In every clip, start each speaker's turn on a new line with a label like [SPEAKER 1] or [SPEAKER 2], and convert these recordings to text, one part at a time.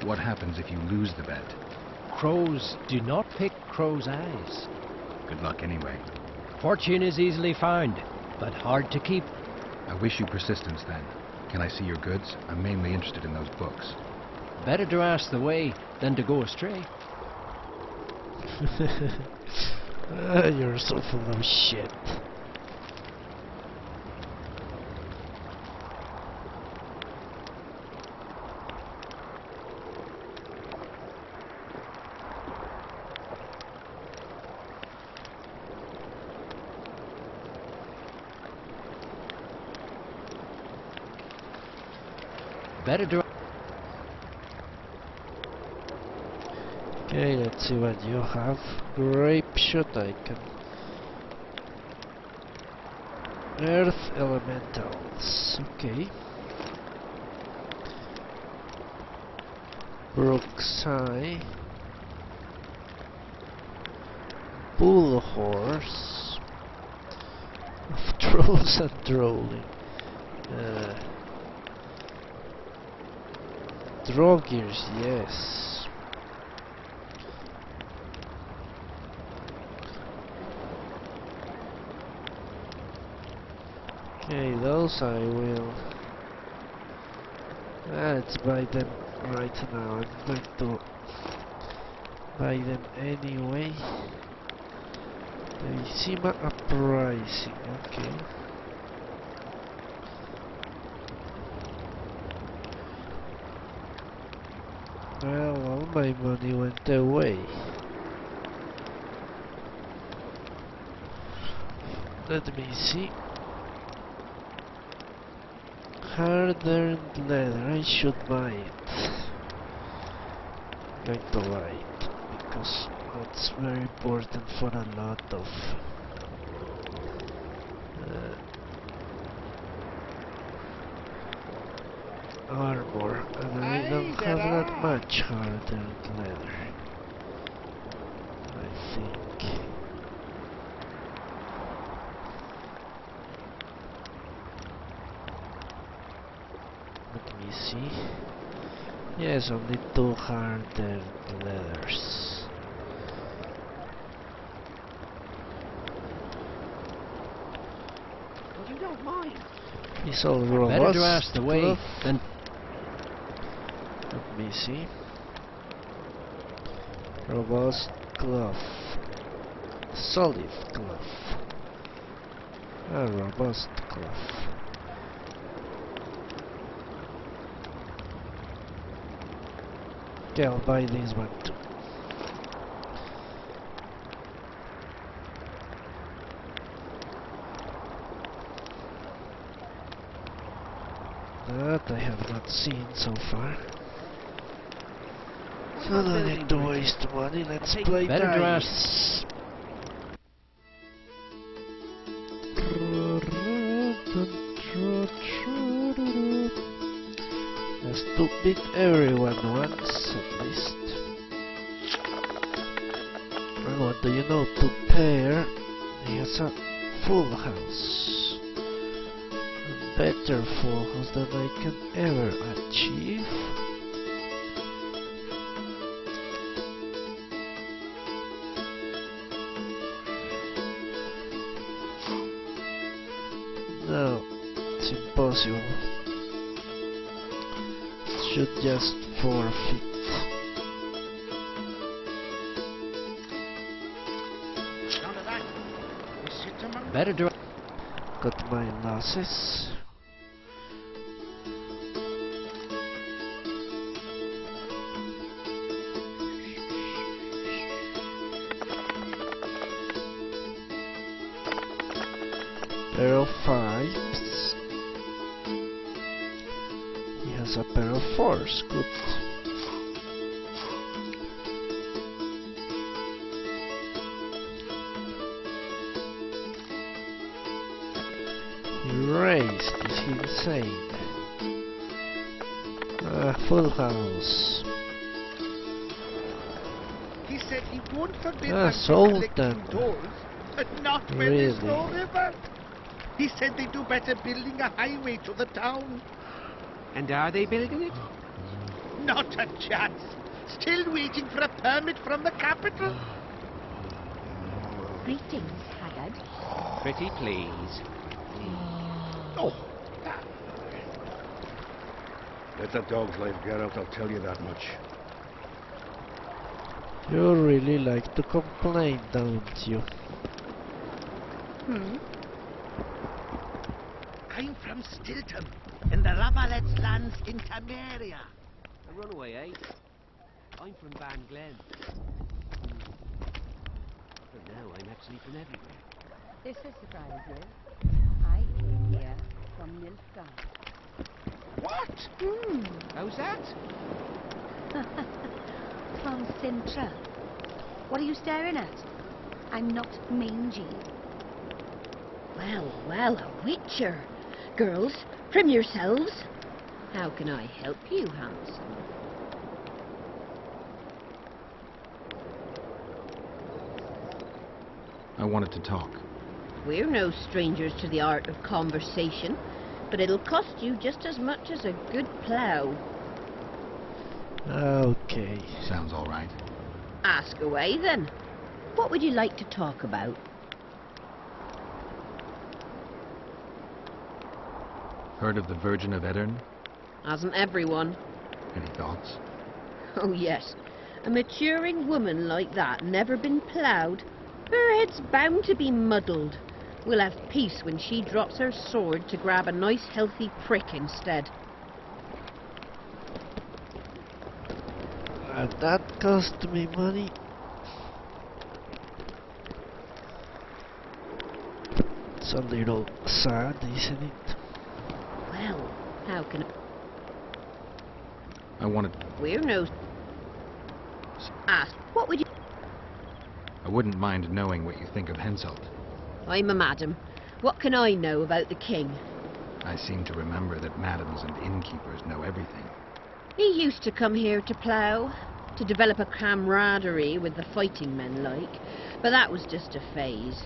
[SPEAKER 1] What happens if you lose the bet?
[SPEAKER 2] Crows do not pick crows' eyes.
[SPEAKER 1] Good luck anyway.
[SPEAKER 2] Fortune is easily found, but hard to keep.
[SPEAKER 1] I wish you persistence then. Can I see your goods? I'm mainly interested in those books.
[SPEAKER 2] Better to ask the way than to go astray.
[SPEAKER 3] You're so full of shit.
[SPEAKER 2] Better to...
[SPEAKER 3] Okay, let's see what you have. Grape shot icon. Earth elementals. Okay. Brook's Eye. Bull horse. Of trolls and trolling. Drogears, yes. Okay, those I will. Let's buy them right now. I'm going to buy them anyway. They seem uprising, okay. Well, all my money went away. Let me see. Hardened leather, I should buy it. I'm going to buy it because that's very important for a lot of armor, and I don't have that much hardened leather, I think. Let me see. Yes, only 2 hardened leathers.
[SPEAKER 2] Well, you don't mind.
[SPEAKER 3] It's all robust.
[SPEAKER 2] Better to ask the way than...
[SPEAKER 3] Let me see. Robust glove. Solid glove. A robust glove. Okay, I'll buy this one too. That I have not seen so far. So no need to waste money, let's play dice. Has to beat everyone once at least. And what do you know? To pair, he has a full house. A better full house than I can ever achieve. No, it's impossible. Should just forfeit.
[SPEAKER 2] Better do...
[SPEAKER 3] Got my losses. Pair of 5s. He has a pair of 4s. Good. He raised. Is he insane? Full house.
[SPEAKER 4] He said he won't forbid them
[SPEAKER 3] sold
[SPEAKER 4] from
[SPEAKER 3] them.
[SPEAKER 4] collecting tolls, but not when there's no river. He said they do better building a highway to the town.
[SPEAKER 5] And are they building it?
[SPEAKER 4] Not a chance. Still waiting for a permit from the capital.
[SPEAKER 5] Greetings, Haggard.
[SPEAKER 2] Pretty please.
[SPEAKER 4] Oh,
[SPEAKER 6] Let that dog's life get out, I'll tell you that much.
[SPEAKER 3] You really like to complain, don't you?
[SPEAKER 4] I'm from Stilton, in the Lavallette's lands in Temeria.
[SPEAKER 2] A runaway, eh? I'm from Van Glen. But now I'm actually from everywhere.
[SPEAKER 5] This is surprising. I came here from Nilfgaard.
[SPEAKER 4] What?
[SPEAKER 2] How's that?
[SPEAKER 5] From Sintra. What are you staring at? I'm not mangy. Well, well, a witcher. Girls, trim yourselves. How can I help you, handsome?
[SPEAKER 1] I wanted to talk.
[SPEAKER 5] We're no strangers to the art of conversation, but it'll cost you just as much as a good plough.
[SPEAKER 3] Okay.
[SPEAKER 1] Sounds all right.
[SPEAKER 5] Ask away, then. What would you like to talk about?
[SPEAKER 1] Heard of the Virgin of Edirn?
[SPEAKER 5] Hasn't everyone?
[SPEAKER 1] Any thoughts?
[SPEAKER 5] Oh, yes. A maturing woman like that, never been ploughed. Her head's bound to be muddled. We'll have peace when she drops her sword to grab a nice healthy prick instead.
[SPEAKER 3] That cost me money. It's a little sad, isn't it?
[SPEAKER 5] Well, how can
[SPEAKER 1] I wanted...
[SPEAKER 5] We're no... Ask, what would you...
[SPEAKER 1] I wouldn't mind knowing what you think of Henselt.
[SPEAKER 5] I'm a madam. What can I know about the king?
[SPEAKER 1] I seem to remember that madams and innkeepers know everything.
[SPEAKER 5] He used to come here to plough, to develop a camaraderie with the fighting men like, but that was just a phase.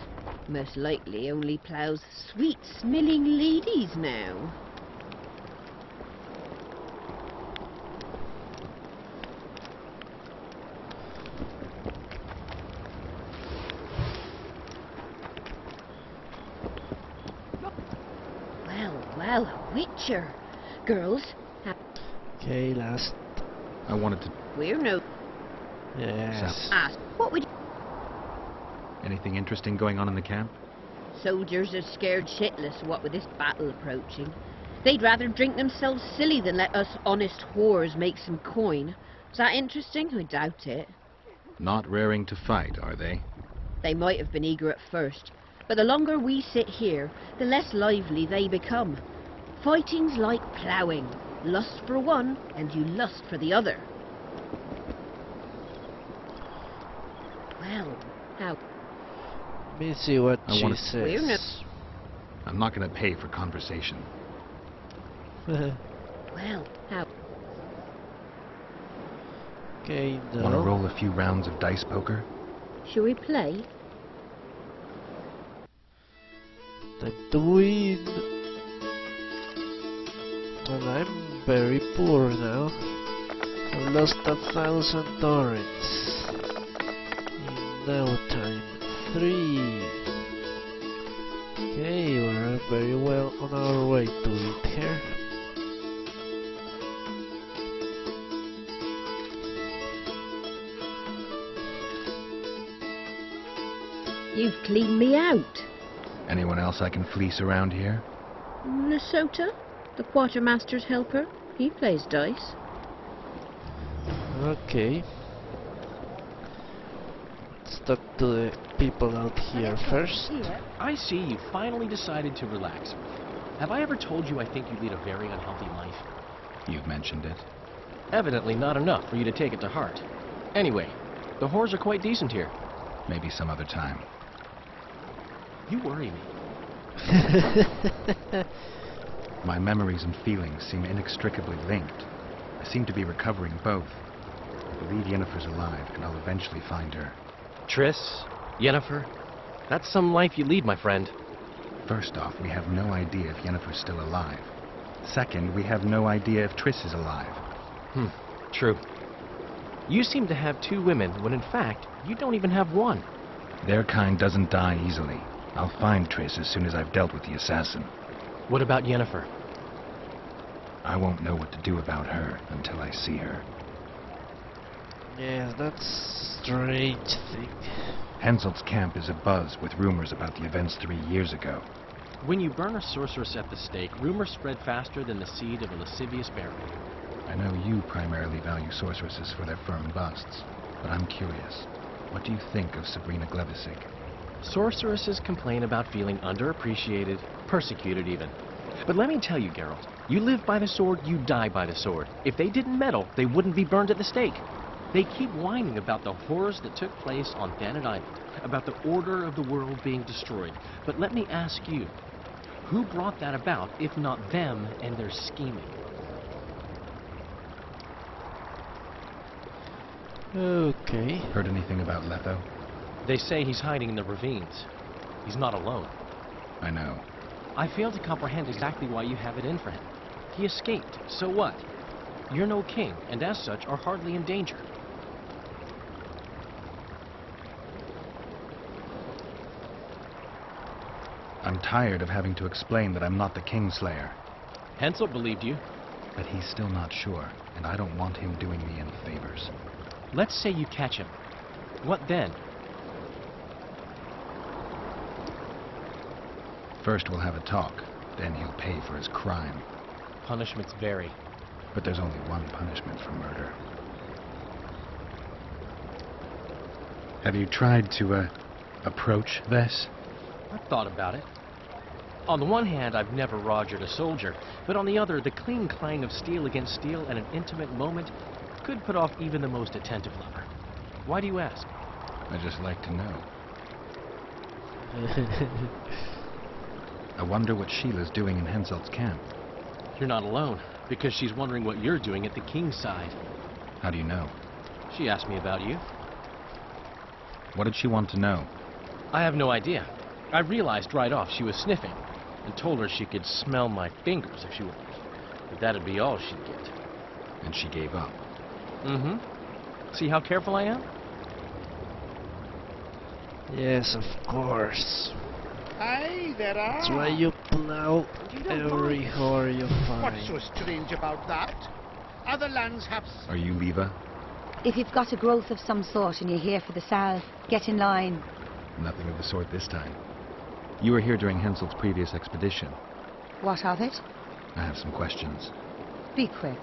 [SPEAKER 5] Most likely only ploughs sweet, smilling ladies now. Well, a witcher. Girls,
[SPEAKER 3] Okay, last.
[SPEAKER 1] I wanted to...
[SPEAKER 5] we're no...
[SPEAKER 3] Yes.
[SPEAKER 5] Ask, what would you...
[SPEAKER 1] Anything interesting going on in the camp?
[SPEAKER 5] Soldiers are scared shitless, what with this battle approaching. They'd rather drink themselves silly than let us honest whores make some coin. Is that interesting? I doubt it.
[SPEAKER 1] Not raring to fight, are they?
[SPEAKER 5] They might have been eager at first, but the longer we sit here, the less lively they become. Fighting's like ploughing. Lust for one, and you lust for the other. Well, how...
[SPEAKER 3] Let me see what
[SPEAKER 1] I
[SPEAKER 3] she
[SPEAKER 1] wanna-
[SPEAKER 5] We're no...
[SPEAKER 3] says.
[SPEAKER 1] I'm not going to pay for conversation.
[SPEAKER 5] Well, how...
[SPEAKER 3] Okay,
[SPEAKER 1] Want to
[SPEAKER 3] no.
[SPEAKER 1] roll a few rounds of dice poker?
[SPEAKER 5] Shall we play?
[SPEAKER 3] Time to win. Well, I'm very poor now. I've lost 1,000 torrents. In no time. 3. Okay, we're very well on our way to it here.
[SPEAKER 5] You've cleaned me out.
[SPEAKER 1] Anyone else I can fleece around here?
[SPEAKER 5] Lesota, the quartermaster's helper. He plays dice.
[SPEAKER 3] Okay. Let's talk to the people out here first.
[SPEAKER 7] I see you finally decided to relax. Have I ever told you I think you lead a very unhealthy life?
[SPEAKER 1] You've mentioned it.
[SPEAKER 7] Evidently not enough for you to take it to heart. Anyway, the whores are quite decent here.
[SPEAKER 1] Maybe some other time.
[SPEAKER 7] You worry me.
[SPEAKER 1] My memories and feelings seem inextricably linked. I seem to be recovering both. I believe Yennefer's alive, and I'll eventually find her.
[SPEAKER 7] Triss, Yennefer, that's some life you lead, my friend.
[SPEAKER 1] First off, we have no idea if Yennefer's still alive. Second, we have no idea if Triss is alive.
[SPEAKER 7] True. You seem to have 2 women when in fact you don't even have one.
[SPEAKER 1] Their kind doesn't die easily. I'll find Triss as soon as I've dealt with the assassin.
[SPEAKER 7] What about Yennefer?
[SPEAKER 1] I won't know what to do about her until I see her.
[SPEAKER 3] Yeah, that's a strange thing.
[SPEAKER 1] Henselt's camp is abuzz with rumors about the events 3 years ago.
[SPEAKER 7] When you burn a sorceress at the stake, rumors spread faster than the seed of a lascivious berry.
[SPEAKER 1] I know you primarily value sorceresses for their firm busts, but I'm curious. What do you think of Sabrina Glevissig?
[SPEAKER 7] Sorceresses complain about feeling underappreciated, persecuted even. But let me tell you, Geralt, you live by the sword, you die by the sword. If they didn't meddle, they wouldn't be burned at the stake. They keep whining about the horrors that took place on Thanet Island, about the order of the world being destroyed. But let me ask you, who brought that about if not them and their scheming?
[SPEAKER 3] Okay.
[SPEAKER 1] Heard anything about Letho?
[SPEAKER 7] They say he's hiding in the ravines. He's not alone.
[SPEAKER 1] I know.
[SPEAKER 7] I fail to comprehend exactly why you have it in for him. He escaped, so what? You're no king, and as such are hardly in danger.
[SPEAKER 1] I'm tired of having to explain that I'm not the Kingslayer.
[SPEAKER 7] Henselt believed you.
[SPEAKER 1] But he's still not sure, and I don't want him doing me any favors.
[SPEAKER 7] Let's say you catch him. What then?
[SPEAKER 1] First we'll have a talk, then he'll pay for his crime.
[SPEAKER 7] Punishments vary.
[SPEAKER 1] But there's only one punishment for murder. Have you tried to, approach this?
[SPEAKER 7] I've thought about it. On the one hand, I've never rogered a soldier, but on the other, the clean clang of steel against steel at an intimate moment could put off even the most attentive lover. Why do you ask?
[SPEAKER 1] I just like to know. I wonder what Sheila's doing in Henselt's camp.
[SPEAKER 7] You're not alone, because she's wondering what you're doing at the king's side.
[SPEAKER 1] How do you know?
[SPEAKER 7] She asked me about you.
[SPEAKER 1] What did she want to know?
[SPEAKER 7] I have no idea. I realized right off she was sniffing, and told her she could smell my fingers if she wanted. But that'd be all she'd get.
[SPEAKER 1] And she gave up.
[SPEAKER 7] Mm-hmm. See how careful I am?
[SPEAKER 3] Yes, of course.
[SPEAKER 4] Aye, there are.
[SPEAKER 3] That's why you plow every whore you find.
[SPEAKER 4] What's so strange about that? Other lands have...
[SPEAKER 1] Are you Leva?
[SPEAKER 8] If you've got a growth of some sort and you're here for the salve, get in line.
[SPEAKER 1] Nothing of the sort this time. You were here during Henselt's previous expedition.
[SPEAKER 8] What of it?
[SPEAKER 1] I have some questions.
[SPEAKER 8] Be quick.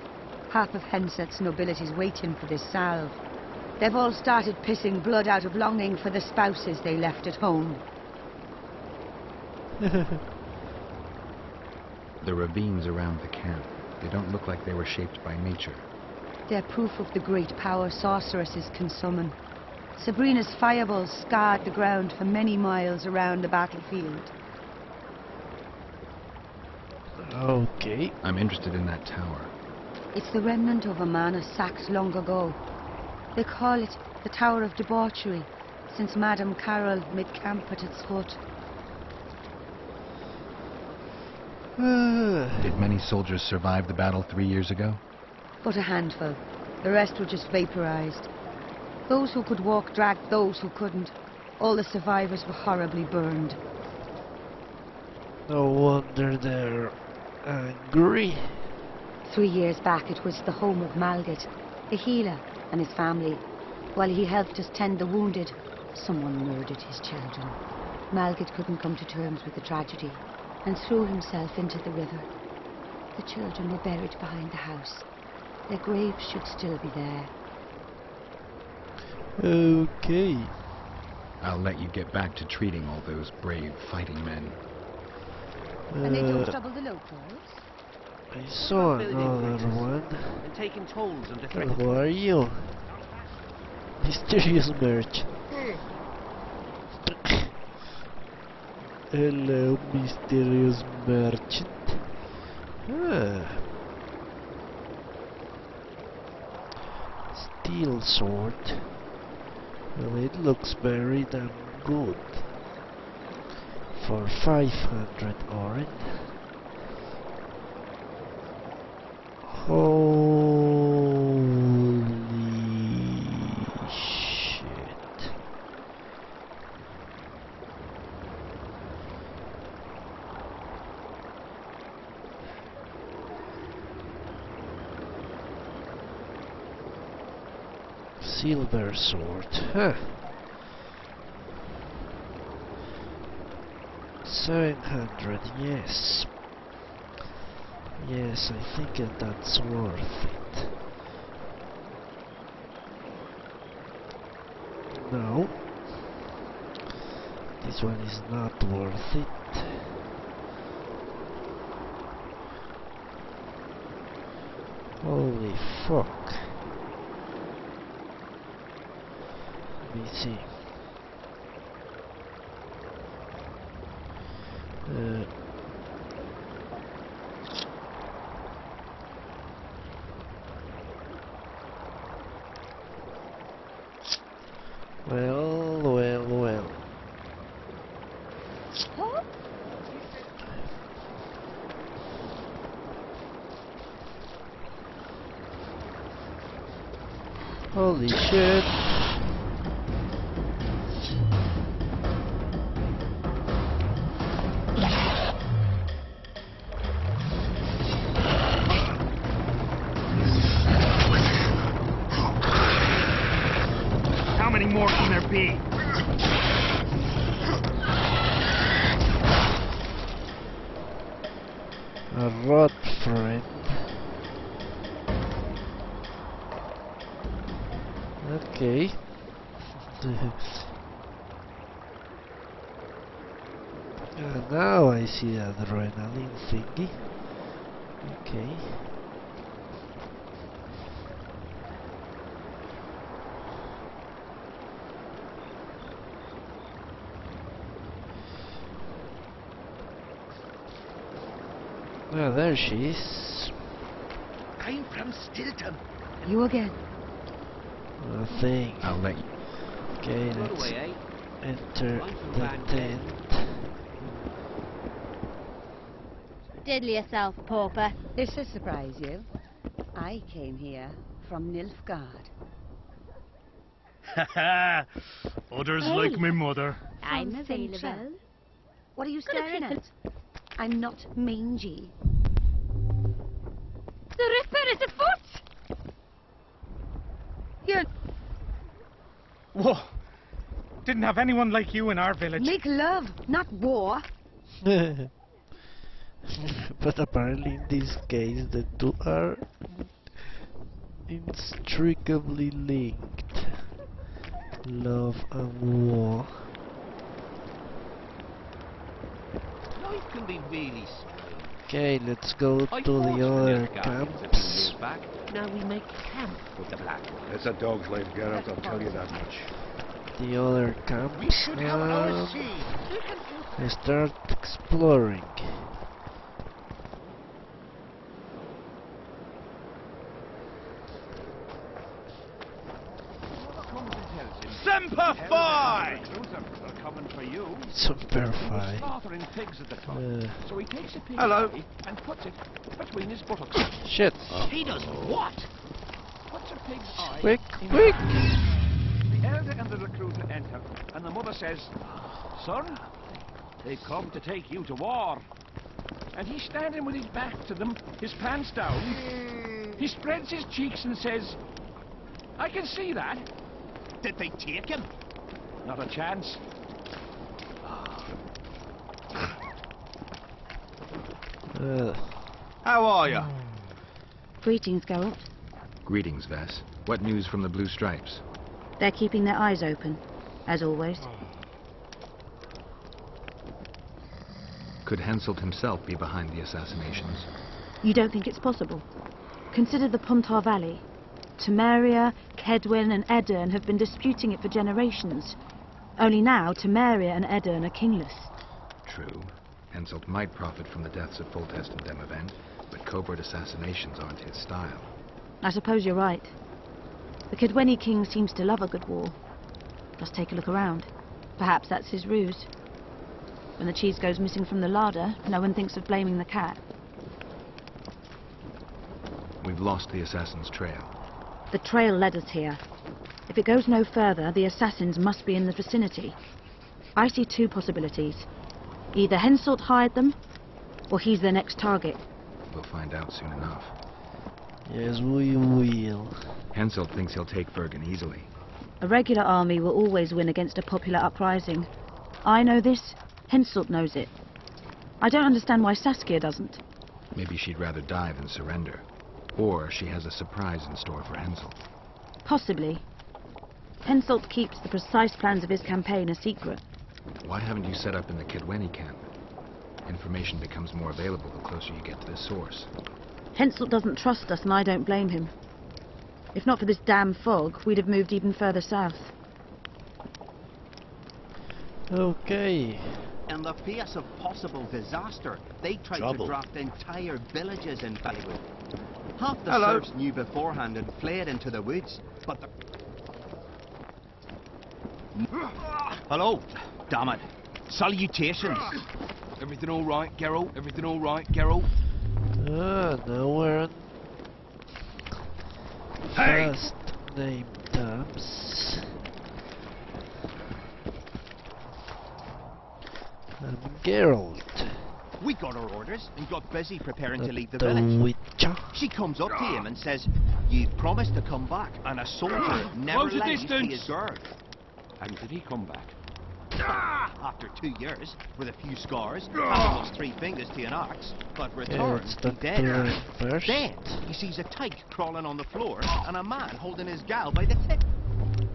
[SPEAKER 8] Half of Henselt's nobility's waiting for this salve. They've all started pissing blood out of longing for the spouses they left at home.
[SPEAKER 1] The ravines around the camp, they don't look like they were shaped by nature.
[SPEAKER 8] They're proof of the great power sorceresses can summon. Sabrina's fireballs scarred the ground for many miles around the battlefield.
[SPEAKER 3] Okay.
[SPEAKER 1] I'm interested in that tower.
[SPEAKER 8] It's the remnant of a manor sacked long ago. They call it the Tower of Debauchery, since Madame Carol made camp at its foot.
[SPEAKER 1] Did many soldiers survive the battle 3 years ago?
[SPEAKER 8] But a handful. The rest were just vaporized. Those who could walk dragged those who couldn't. All the survivors were horribly burned.
[SPEAKER 3] No wonder they're angry.
[SPEAKER 8] 3 years back it was the home of Malgit, the healer, and his family. While he helped us tend the wounded, someone murdered his children. Malgit couldn't come to terms with the tragedy and threw himself into the river. The children were buried behind the house. Their graves should still be there.
[SPEAKER 3] Okay.
[SPEAKER 1] I'll let you get back to treating all those brave fighting men.
[SPEAKER 8] And they don't trouble the locals?
[SPEAKER 3] I saw another one.
[SPEAKER 4] And taking tolls under
[SPEAKER 3] Oh,
[SPEAKER 4] threat.
[SPEAKER 3] who are you? Mysterious merchant. Hello, mysterious merchant. Steel sword. Well, it looks very damn good. For 500 oren. Holy silver sword. Huh. 700, yes. Yes, I think that's worth it. No. This one is not worth it. Holy fuck. Let me see. Well.
[SPEAKER 8] Huh?
[SPEAKER 3] Holy shit.
[SPEAKER 4] How many more can there be?
[SPEAKER 3] A rod friend. Okay. Now I see the adrenaline thingy. Okay. Well, there she is.
[SPEAKER 4] I'm from Stilton.
[SPEAKER 8] You again.
[SPEAKER 3] Nothing.
[SPEAKER 1] I'll let you.
[SPEAKER 3] Okay, let's enter the tent.
[SPEAKER 5] Diddle yourself, pauper.
[SPEAKER 8] This will surprise you. I came here from Nilfgaard.
[SPEAKER 4] Ha ha! Others like my mother.
[SPEAKER 5] I'm
[SPEAKER 8] From
[SPEAKER 5] available.
[SPEAKER 8] Central. What are you staring at? I'm not mangy.
[SPEAKER 5] The Ripper is afoot! You're...
[SPEAKER 4] Whoa! Didn't have anyone like you in our village.
[SPEAKER 8] Make love, not war.
[SPEAKER 3] But apparently in this case the two are inextricably linked. Love and war.
[SPEAKER 9] Life can be really spoiled.
[SPEAKER 3] Okay, let's go to the other camps.
[SPEAKER 9] Back. Now we make camp with the black.
[SPEAKER 6] It's a dog's life, Geralt, I'll tell you that much.
[SPEAKER 3] The other
[SPEAKER 4] We
[SPEAKER 3] camps
[SPEAKER 4] should have our
[SPEAKER 3] and
[SPEAKER 4] seed.
[SPEAKER 3] I start exploring.
[SPEAKER 4] Semper Fi!
[SPEAKER 9] They're coming for you.
[SPEAKER 3] Super Fi.
[SPEAKER 9] Slaughtering pigs at the front. So he takes a pig
[SPEAKER 4] Hello.
[SPEAKER 9] eye and puts it between his buttocks.
[SPEAKER 3] Shit.
[SPEAKER 4] He does what?
[SPEAKER 9] Puts a pig's eye
[SPEAKER 3] Quick,
[SPEAKER 9] in
[SPEAKER 3] quick!
[SPEAKER 9] The elder and the recruiter enter, and the mother says, "Son, they've come to take you to war." And he's standing with his back to them, his pants down. He spreads his cheeks and says, "I can see that."
[SPEAKER 4] Did they take him?
[SPEAKER 9] Not a chance.
[SPEAKER 4] How are you?
[SPEAKER 8] Greetings, Geralt.
[SPEAKER 1] Greetings, Vess. What news from the Blue Stripes?
[SPEAKER 8] They're keeping their eyes open, as always.
[SPEAKER 1] Could Henselt himself be behind the assassinations?
[SPEAKER 10] You don't think it's possible? Consider the Pontar Valley. Temeria, KAEDWENI and Edirn have been disputing it for generations. Only now, Temeria and Edirn are kingless.
[SPEAKER 1] True. Henselt might profit from the deaths of Foltest and Demavend, but covert assassinations aren't his style.
[SPEAKER 10] I suppose you're right. The KAEDWENI king seems to love a good war. Just take a look around. Perhaps that's his ruse. When the cheese goes missing from the larder, no one thinks of blaming the cat.
[SPEAKER 1] We've lost the assassin's trail.
[SPEAKER 10] The trail led us here. If it goes no further, the assassins must be in the vicinity. I see two possibilities. Either Henselt hired them, or he's their next target.
[SPEAKER 1] We'll find out soon enough.
[SPEAKER 3] Yes, we will.
[SPEAKER 1] Henselt thinks he'll take Bergen easily.
[SPEAKER 10] A regular army will always win against a popular uprising. I know this. Henselt knows it. I don't understand why Saskia doesn't.
[SPEAKER 1] Maybe she'd rather die than surrender. Or she has a surprise in store for Henselt.
[SPEAKER 10] Possibly. Henselt keeps the precise plans of his campaign a secret.
[SPEAKER 1] Why haven't you set up in the KAEDWENI camp? Information becomes more available the closer you get to the source.
[SPEAKER 10] Henselt doesn't trust us, and I don't blame him. If not for this damn fog, we'd have moved even further south.
[SPEAKER 3] Okay.
[SPEAKER 11] In the face of possible disaster, they tried to draft entire villages in Hollywood. Half the serfs knew beforehand and fled into the woods, but the... Hello, damn it. Salutations.
[SPEAKER 9] Everything all right, Geralt? Everything all right, Geralt?
[SPEAKER 3] Now we're on first name terms. I'm Geralt.
[SPEAKER 11] We got our orders and got busy preparing to leave the village.
[SPEAKER 3] Witcher.
[SPEAKER 11] She comes up to him and says, "You promised to come back, and a soldier never lies to his guard."
[SPEAKER 9] And did he come back?
[SPEAKER 11] After 2 years, with a few scars, and almost 3 fingers to an axe, but returned dead. Then he sees a tyke crawling on the floor and a man holding his gal by the tip.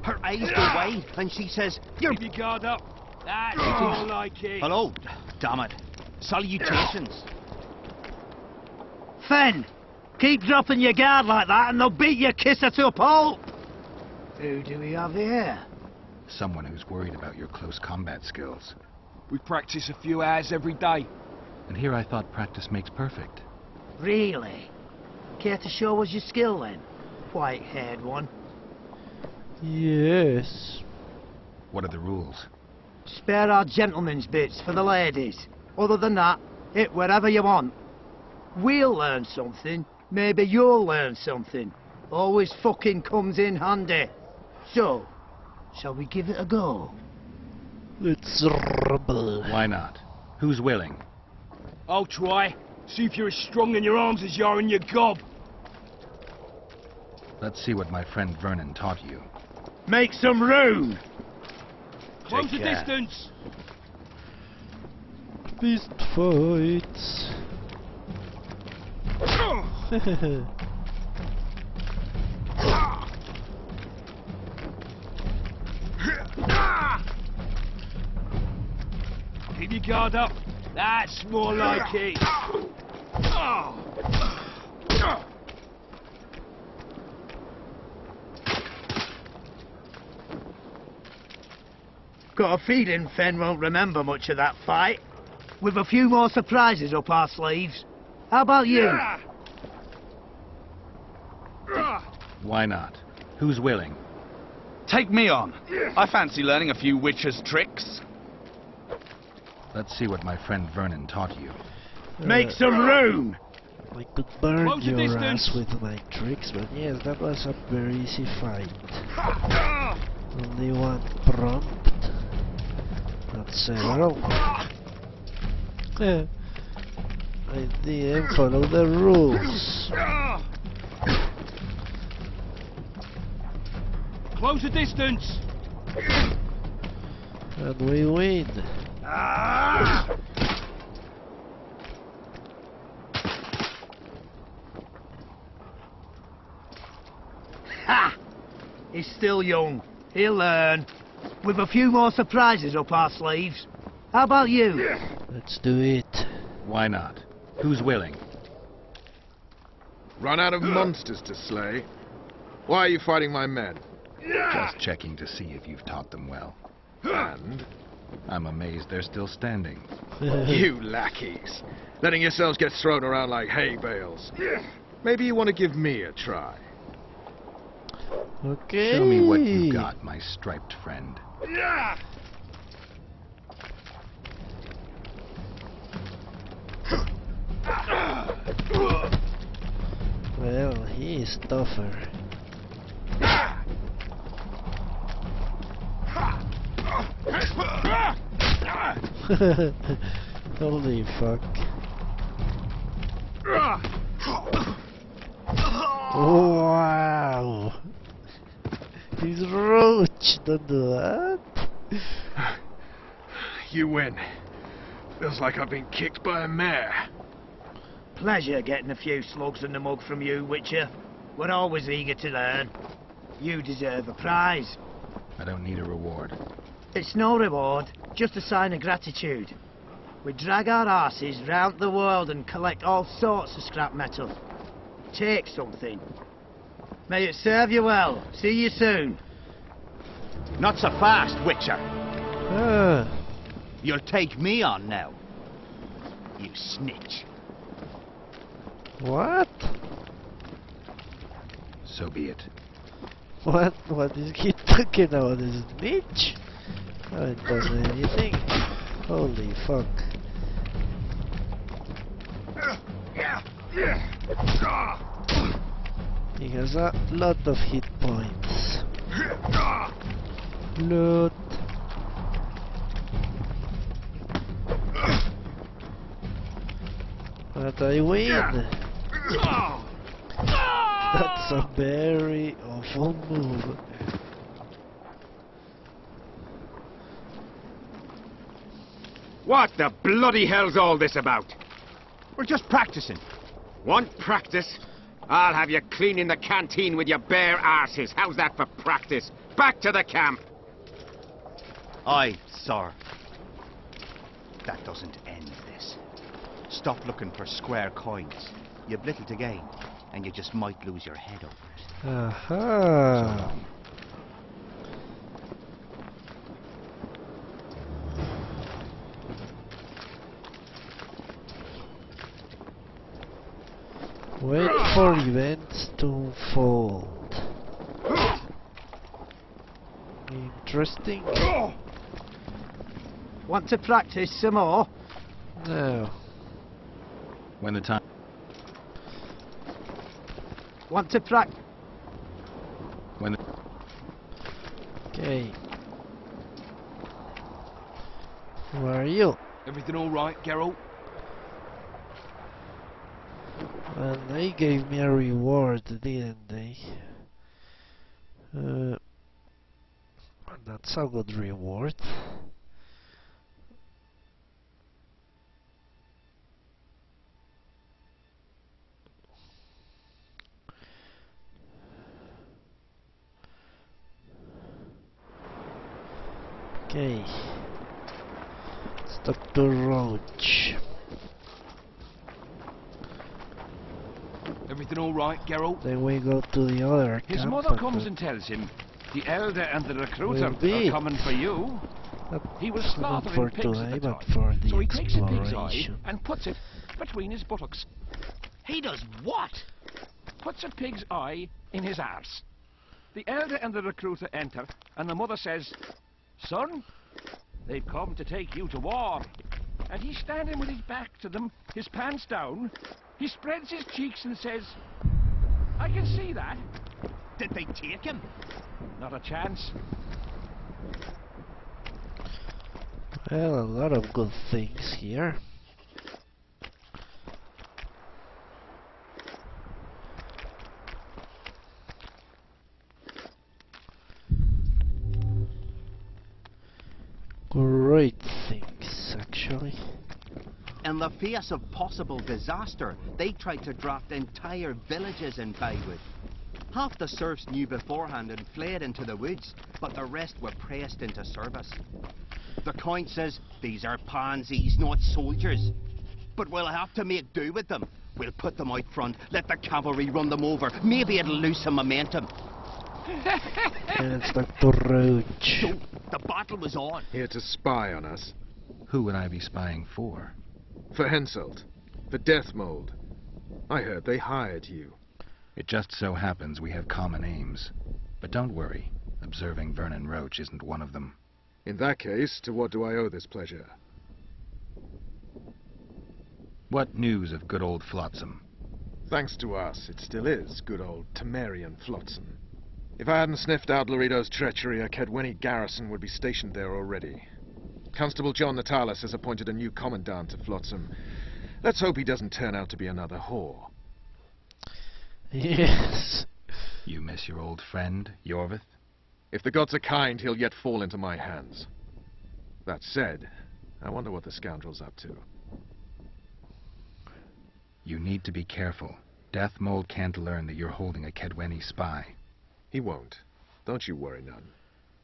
[SPEAKER 11] Her eyes go wide and she says,
[SPEAKER 9] "Keep your guard up. That's all like it."
[SPEAKER 11] Hello, damn it. Salutations.
[SPEAKER 4] Fen, keep dropping your guard like that and they'll beat your kisser to a pulp. Who do we have here?
[SPEAKER 1] Someone who's worried about your close combat skills.
[SPEAKER 9] We practice a few hours every day.
[SPEAKER 1] And here I thought practice makes perfect.
[SPEAKER 4] Really? Care to show us your skill then, white-haired one?
[SPEAKER 3] Yes.
[SPEAKER 1] What are the rules?
[SPEAKER 4] Spare our gentlemen's bits for the ladies. Other than that, hit wherever you want. We'll learn something. Maybe you'll learn something. Always fucking comes in handy. So, shall we give it a go?
[SPEAKER 3] Let's rumble.
[SPEAKER 1] Why not? Who's willing?
[SPEAKER 9] I'll try. See if you're as strong in your arms as you are in your gob.
[SPEAKER 1] Let's see what my friend Vernon taught you.
[SPEAKER 4] Make some room!
[SPEAKER 9] Close the distance!
[SPEAKER 3] Fist fights.
[SPEAKER 9] Keep your guard up. That's more like it.
[SPEAKER 4] Got a feeling Fen won't remember much of that fight. With a few more surprises up our sleeves. How about you?
[SPEAKER 1] Why not? Who's willing?
[SPEAKER 12] Take me on. I fancy learning a few witcher's tricks.
[SPEAKER 1] Let's see what my friend Vernon taught you.
[SPEAKER 4] Make some room!
[SPEAKER 3] I could burn
[SPEAKER 9] Close the
[SPEAKER 3] your
[SPEAKER 9] distance.
[SPEAKER 3] ass with my tricks, but yes, that was a very easy fight. Only one prompt, not several. I didn't follow the rules.
[SPEAKER 9] Close the distance.
[SPEAKER 3] And we win.
[SPEAKER 4] Ha! He's still young. He'll learn. With a few more surprises up our sleeves. How about you?
[SPEAKER 3] Let's do it.
[SPEAKER 1] Why not? Who's willing?
[SPEAKER 13] Run out of monsters to slay? Why are you fighting my men?
[SPEAKER 1] Just checking to see if you've taught them well.
[SPEAKER 13] And?
[SPEAKER 1] I'm amazed they're still standing.
[SPEAKER 13] You lackeys. Letting yourselves get thrown around like hay bales. Maybe you want to give me a try.
[SPEAKER 3] Okay.
[SPEAKER 1] Show me what you got, my striped friend.
[SPEAKER 3] Well, he is tougher. Holy fuck. Wow. this roach. Don't do that.
[SPEAKER 13] You win. Feels like I've been kicked by a mare.
[SPEAKER 4] Pleasure getting a few slugs in the mug from you, Witcher. We're always eager to learn. You deserve a prize.
[SPEAKER 1] I don't need a reward.
[SPEAKER 4] It's no reward, just a sign of gratitude. We drag our asses round the world and collect all sorts of scrap metal. Take something. May it serve you well. See you soon.
[SPEAKER 11] Not so fast, Witcher. You'll take me on now. You snitch.
[SPEAKER 3] What?
[SPEAKER 1] So be it.
[SPEAKER 3] What is he talking about? This snitch? Oh, it doesn't anything. Holy fuck. He has a lot of hit points. Loot. But I win. That's a very awful move.
[SPEAKER 6] What the bloody hell's all this about?
[SPEAKER 11] We're just practicing.
[SPEAKER 6] Want practice? I'll have you cleaning the canteen with your bare arses. How's that for practice? Back to the camp!
[SPEAKER 11] Aye, sir. That doesn't end this. Stop looking for square coins. You've little to gain, and you just might lose your head over it.
[SPEAKER 3] Aha. Wait for events to unfold. Interesting.
[SPEAKER 4] Want to practice some more?
[SPEAKER 3] No.
[SPEAKER 1] When the time...
[SPEAKER 4] Want to practice?
[SPEAKER 1] When the...
[SPEAKER 3] Okay. Who are you?
[SPEAKER 9] Everything all right, Geralt?
[SPEAKER 3] Well, they gave me a reward, didn't they? That's a good reward. Okay. It's Dr. Roach.
[SPEAKER 9] Everything all right, Geralt?
[SPEAKER 3] Then we go to the other camp.
[SPEAKER 9] His mother comes and tells him the elder and the recruiter are coming for you. He was slaughtering pigs at the time, so he takes a pig's eye and puts it between his buttocks.
[SPEAKER 11] He does what?
[SPEAKER 9] Puts a pig's eye in his arse. The elder and the recruiter enter, and the mother says, "Son, they've come to take you to war." And he's standing with his back to them, his pants down. He spreads his cheeks and says, "I can see that."
[SPEAKER 11] Did they take him?
[SPEAKER 9] Not a chance.
[SPEAKER 3] Well, a lot of good things here. Great things, actually.
[SPEAKER 11] In the face of possible disaster, they tried to draft entire villages in Baiwood. Half the serfs knew beforehand and fled into the woods, but the rest were pressed into service. The Count says these are pansies, not soldiers. But we'll have to make do with them. We'll put them out front, let the cavalry run them over. Maybe it'll lose some momentum.
[SPEAKER 3] And it's Dr. Roach.
[SPEAKER 11] So, the battle was on.
[SPEAKER 13] Here to spy on us.
[SPEAKER 1] Who would I be spying for?
[SPEAKER 13] For Henselt. The Death Mold. I heard they hired you.
[SPEAKER 1] It just so happens we have common aims. But don't worry. Observing Vernon Roach isn't one of them.
[SPEAKER 13] In that case, to what do I owe this pleasure?
[SPEAKER 1] What news of good old Flotsam?
[SPEAKER 13] Thanks to us, it still is good old Temerian Flotsam. If I hadn't sniffed out Laredo's treachery, a KAEDWENI garrison would be stationed there already. Constable John Natalis has appointed a new commandant to Flotsam. Let's hope he doesn't turn out to be another whore.
[SPEAKER 3] Yes.
[SPEAKER 1] You miss your old friend, Yorvith?
[SPEAKER 13] If the gods are kind, he'll yet fall into my hands. That said, I wonder what the scoundrel's up to.
[SPEAKER 1] You need to be careful. Death Mold can't learn that you're holding a KAEDWENI spy.
[SPEAKER 13] He won't. Don't you worry none.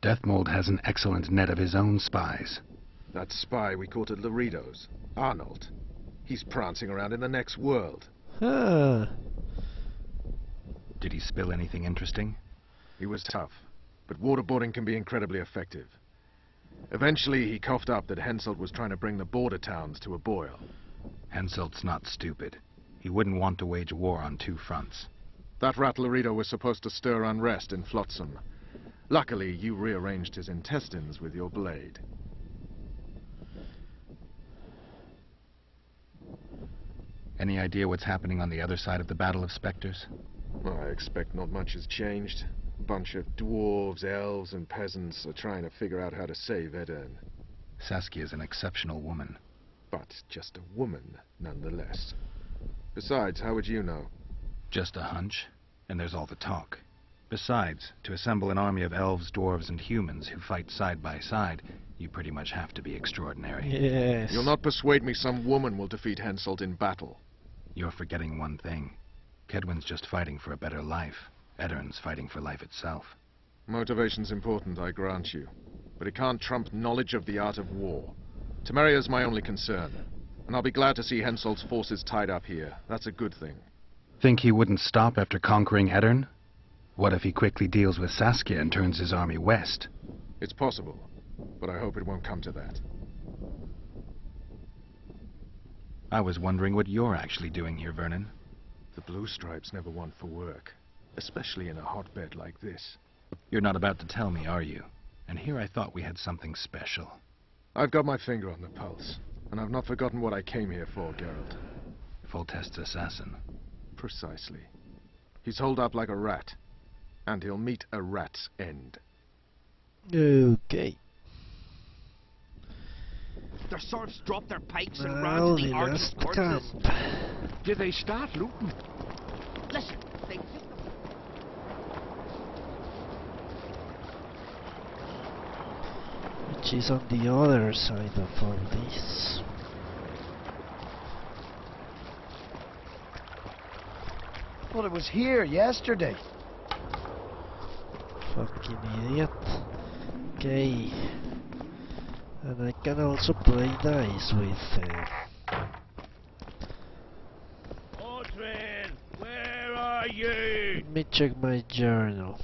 [SPEAKER 1] Death Mold has an excellent net of his own spies.
[SPEAKER 13] That spy we caught at Laredo's, Arnold. He's prancing around in the next world.
[SPEAKER 3] Ah.
[SPEAKER 1] Did he spill anything interesting?
[SPEAKER 13] He was tough, but waterboarding can be incredibly effective. Eventually, he coughed up that Henselt was trying to bring the border towns to a boil.
[SPEAKER 1] Henselt's not stupid. He wouldn't want to wage war on two fronts.
[SPEAKER 13] That rat Laredo was supposed to stir unrest in Flotsam. Luckily, you rearranged his intestines with your blade.
[SPEAKER 1] Any idea what's happening on the other side of the Battle of Spectres?
[SPEAKER 13] I expect not much has changed. A bunch of dwarves, elves, and peasants are trying to figure out how to save Edirn.
[SPEAKER 1] Saskia's an exceptional woman.
[SPEAKER 13] But just a woman, nonetheless. Besides, how would you know?
[SPEAKER 1] Just a hunch, and there's all the talk. Besides, to assemble an army of elves, dwarves, and humans who fight side by side, you pretty much have to be extraordinary.
[SPEAKER 3] Yes.
[SPEAKER 13] You'll not persuade me some woman will defeat Henselt in battle.
[SPEAKER 1] You're forgetting one thing. Kaedwen's just fighting for a better life. Edirn's fighting for life itself.
[SPEAKER 13] Motivation's important, I grant you. But it can't trump knowledge of the art of war. Temeria's my only concern. And I'll be glad to see Henselt's forces tied up here. That's a good thing.
[SPEAKER 1] Think he wouldn't stop after conquering Edirn? What if he quickly deals with Saskia and turns his army west?
[SPEAKER 13] It's possible, but I hope it won't come to that.
[SPEAKER 1] I was wondering what you're actually doing here, Vernon.
[SPEAKER 13] The Blue Stripes never want for work, especially in a hotbed like this.
[SPEAKER 1] You're not about to tell me, are you? And here I thought we had something special.
[SPEAKER 13] I've got my finger on the pulse, and I've not forgotten what I came here for, Geralt.
[SPEAKER 1] Foltest's assassin.
[SPEAKER 13] Precisely. He's holed up like a rat, and he'll meet a rat's end.
[SPEAKER 3] Okay.
[SPEAKER 11] Their serfs dropped their pikes and
[SPEAKER 3] Now
[SPEAKER 11] ran to
[SPEAKER 3] the
[SPEAKER 11] the archers'
[SPEAKER 3] last camp.
[SPEAKER 11] corpses.
[SPEAKER 9] Did they start looting?
[SPEAKER 11] Listen, they...
[SPEAKER 3] Which is on the other side of all this.
[SPEAKER 4] Well, it was here yesterday.
[SPEAKER 3] Fucking idiot. Okay. And I can also play dice with
[SPEAKER 9] Audrin, where are you?
[SPEAKER 3] Let me check my journal.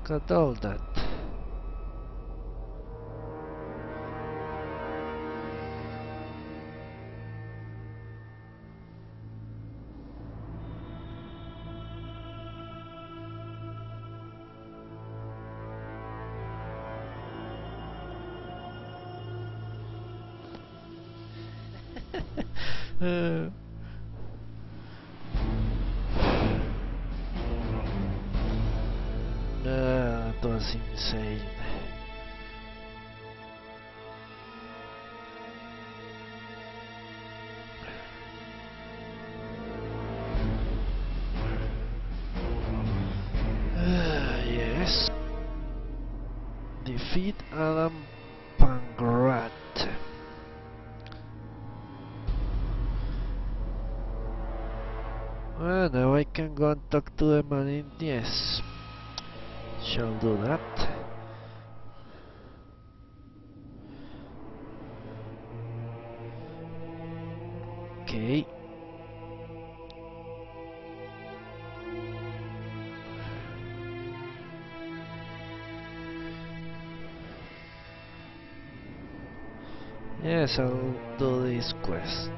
[SPEAKER 3] Got all that. That was insane. Yes. Defeat Adam Pangrat. Well, now I can go and talk to the man in yes. Shall do that. Okay. Yes, I'll do these quests.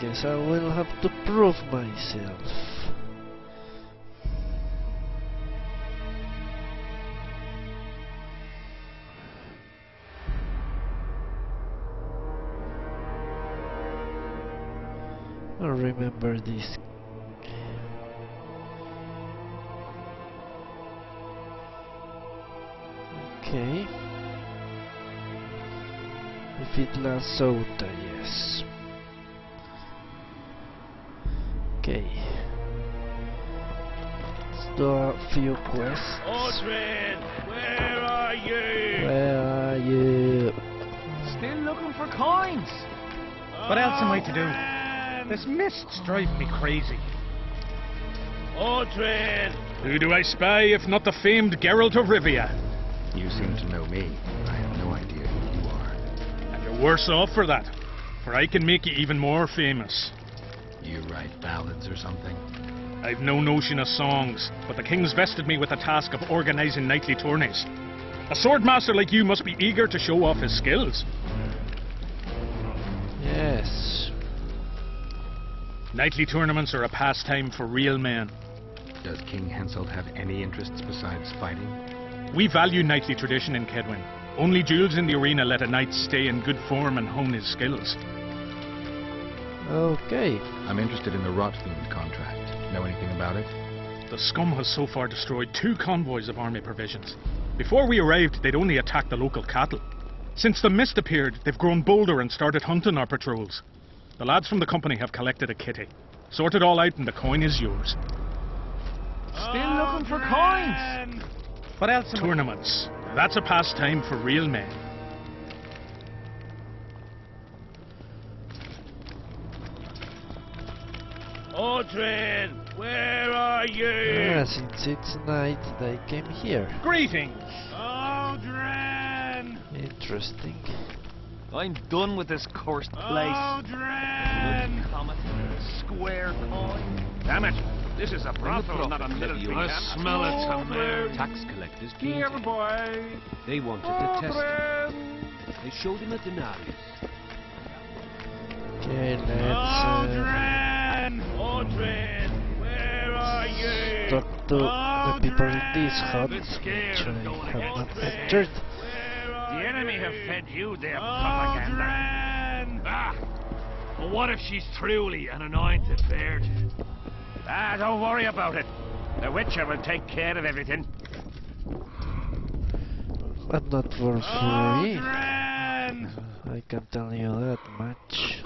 [SPEAKER 3] Guess I will have to prove myself. I remember this. Okay. Defeat La Sota, yes. do a few quests.
[SPEAKER 9] Audrin, where are you?
[SPEAKER 3] Where are you?
[SPEAKER 9] Still looking for coins.
[SPEAKER 14] What else am I to do? This mist's driving me crazy.
[SPEAKER 9] Audrin!
[SPEAKER 15] Who do I spy if not the famed Geralt of Rivia?
[SPEAKER 1] You seem to know me. I have no idea who you are.
[SPEAKER 15] And you're worse off for that, for I can make you even more famous.
[SPEAKER 1] You write ballads or something?
[SPEAKER 15] I've no notion of songs, but the king's vested me with the task of organising knightly tourneys. A swordmaster like you must be eager to show off his skills.
[SPEAKER 3] Yes.
[SPEAKER 15] Knightly tournaments are a pastime for real men.
[SPEAKER 1] Does King Henselt have any interests besides fighting?
[SPEAKER 15] We value knightly tradition in KAEDWENI. Only duels in the arena let a knight stay in good form and hone his skills.
[SPEAKER 3] Okay.
[SPEAKER 1] I'm interested in the Rotfiend contract. Know anything about it?
[SPEAKER 15] The scum has so far destroyed 2 convoys of army provisions. Before we arrived, they'd only attacked the local cattle. Since the mist appeared, they've grown bolder and started hunting our patrols. The lads from the company have collected a kitty. Sort it all out and the coin is yours.
[SPEAKER 9] Still looking for coins.
[SPEAKER 14] What else?
[SPEAKER 15] Tournaments. That's a pastime for real men.
[SPEAKER 9] Audrin, where are you?
[SPEAKER 3] Yeah, since it's night, they came here.
[SPEAKER 15] Greetings.
[SPEAKER 9] Audrin!
[SPEAKER 3] Interesting.
[SPEAKER 9] I'm done with this cursed place. Audrin! Comet, square coin. Damn it! This is a brothel, not a military camp.
[SPEAKER 16] I smell it somewhere.
[SPEAKER 17] Tax collectors came
[SPEAKER 9] Here,
[SPEAKER 17] to him.
[SPEAKER 9] boy.
[SPEAKER 17] They wanted to test him. They showed him a denarius.
[SPEAKER 3] Okay, let's
[SPEAKER 9] Audrin, where are you?
[SPEAKER 3] talk to the people in this hut, which I have not entered.
[SPEAKER 9] The enemy have fed you their propaganda.
[SPEAKER 16] Ah! But what if she's truly an anointed bird?
[SPEAKER 9] Ah, don't worry about it. The Witcher will take care of everything.
[SPEAKER 3] But not for free. I can tell you that much.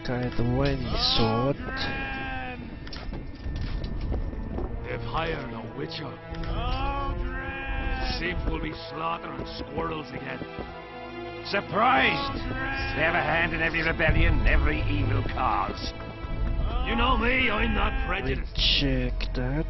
[SPEAKER 3] KAEDWENI sword.
[SPEAKER 16] They've hired a witcher. Seems we'll be slaughtering squirrels again.
[SPEAKER 9] Surprised! They have a hand in every rebellion, every evil cause.
[SPEAKER 16] You know me, I'm not prejudiced.
[SPEAKER 3] Check that.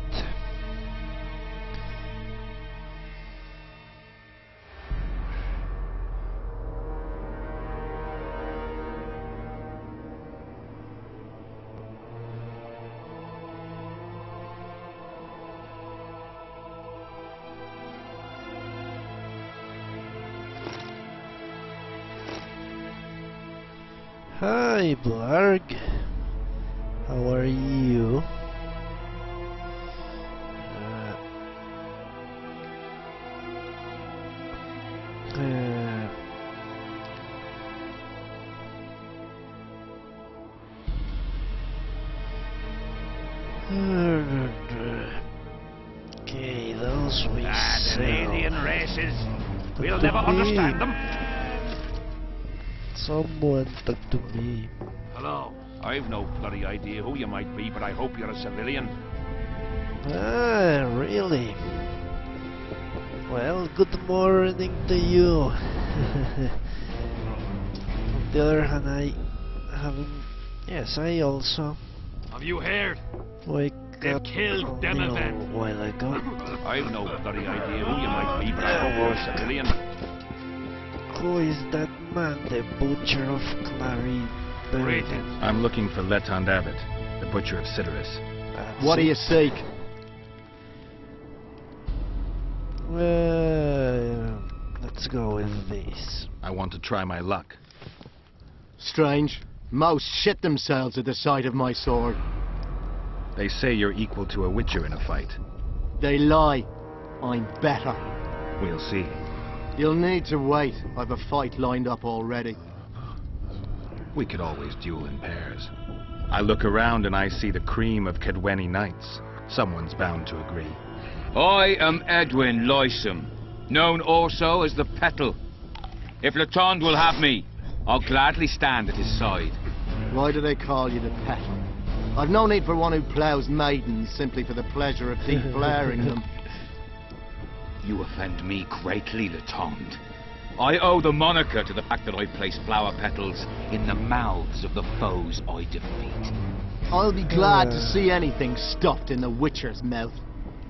[SPEAKER 3] Hi, Blarg. How are you? Okay, those we
[SPEAKER 9] the
[SPEAKER 3] sell.
[SPEAKER 9] alien races. We'll never understand them.
[SPEAKER 3] Someone talk to me.
[SPEAKER 9] Hello. I've no bloody idea who you might be, but I hope you're a civilian.
[SPEAKER 3] Ah, really? Well, good morning to you. On the other hand, I haven't... Yes, I also...
[SPEAKER 16] Have you heard?
[SPEAKER 3] Wake
[SPEAKER 16] They've
[SPEAKER 3] up
[SPEAKER 16] killed them
[SPEAKER 3] only a
[SPEAKER 16] event.
[SPEAKER 3] while ago.
[SPEAKER 9] I've no bloody idea who you might be, but I hope you're a civilian.
[SPEAKER 3] Who is that man, the butcher of Clary?
[SPEAKER 1] I'm looking for Letond Abbott, the butcher of CIDARIS.
[SPEAKER 4] What do you seek?
[SPEAKER 3] Let's go with this.
[SPEAKER 1] I want to try my luck.
[SPEAKER 4] Strange. Most shit themselves at the sight of my sword.
[SPEAKER 1] They say you're equal to a witcher in a fight.
[SPEAKER 4] They lie. I'm better.
[SPEAKER 1] We'll see.
[SPEAKER 4] You'll need to wait. I've a fight lined up already.
[SPEAKER 1] We could always duel in pairs. I look around and I see the cream of KAEDWENI knights. Someone's bound to agree.
[SPEAKER 18] I am Edwin Loysome, known also as the Petal. If Letond will have me, I'll gladly stand at his side.
[SPEAKER 4] Why do they call you the petal? I've no need for one who ploughs maidens simply for the pleasure of deflowering them.
[SPEAKER 18] You offend me greatly, Lieutenant. I owe the moniker to the fact that I place flower petals in the mouths of the foes I defeat.
[SPEAKER 4] I'll be glad to see anything stuffed in the Witcher's mouth.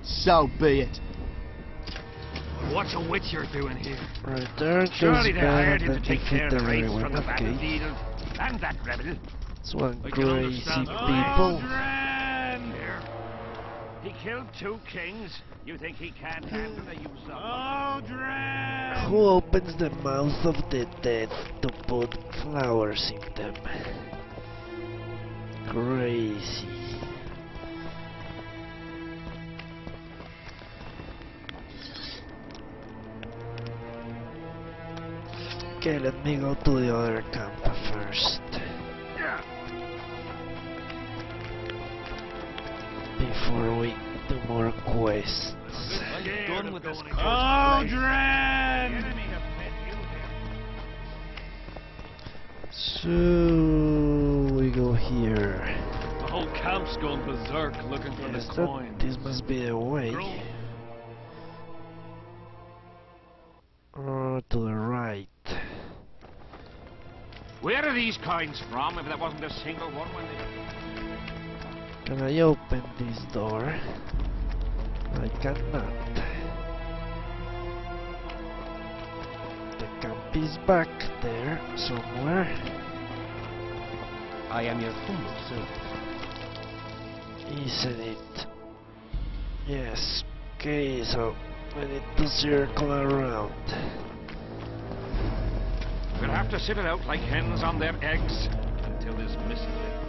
[SPEAKER 4] So be it.
[SPEAKER 16] What's a Witcher doing here?
[SPEAKER 3] Right there,
[SPEAKER 16] Surely they hired him to
[SPEAKER 3] and
[SPEAKER 16] take care of the raids from the
[SPEAKER 3] okay.
[SPEAKER 16] battlefield and that rebel.
[SPEAKER 3] It's one
[SPEAKER 16] I can
[SPEAKER 3] crazy
[SPEAKER 16] understand
[SPEAKER 3] people.
[SPEAKER 16] Here. He killed 2 kings. You think he can't handle the use of
[SPEAKER 3] Who opens the mouths of the dead to put flowers in them? Crazy. Okay, let me go to the other camp first. Before we do more quests.
[SPEAKER 16] Done with this
[SPEAKER 3] So we go here.
[SPEAKER 16] The whole camp's gone berserk looking for
[SPEAKER 3] Yes,
[SPEAKER 16] the coin.
[SPEAKER 3] this must be the way. Or to the right.
[SPEAKER 16] Where are these coins from if there wasn't a single one when they...
[SPEAKER 3] Can I open this door? I cannot. The camp is back there somewhere.
[SPEAKER 11] I am your humble servant.
[SPEAKER 3] Isn't it? Yes. Okay, so we need to circle around.
[SPEAKER 16] We'll have to sit it out like hens on their eggs until this mist lifts.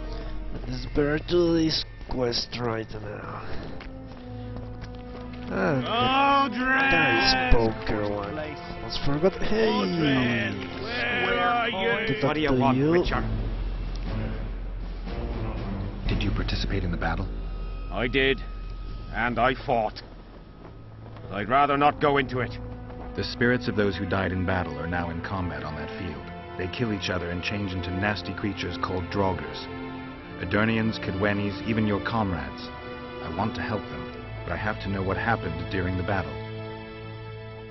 [SPEAKER 3] Let's better do this quest right now. Ah, nice poker one. Almost forgot. Hey!
[SPEAKER 16] Where are you?
[SPEAKER 6] What do you want, Witcher?
[SPEAKER 1] Did you participate in the battle?
[SPEAKER 6] I did, and I fought. But I'd rather not go into it.
[SPEAKER 1] The spirits of those who died in battle are now in combat on that field. They kill each other and change into nasty creatures called Draugrs. Aedirnians, KAEDWENIs, even your comrades. I want to help them, but I have to know what happened during the battle.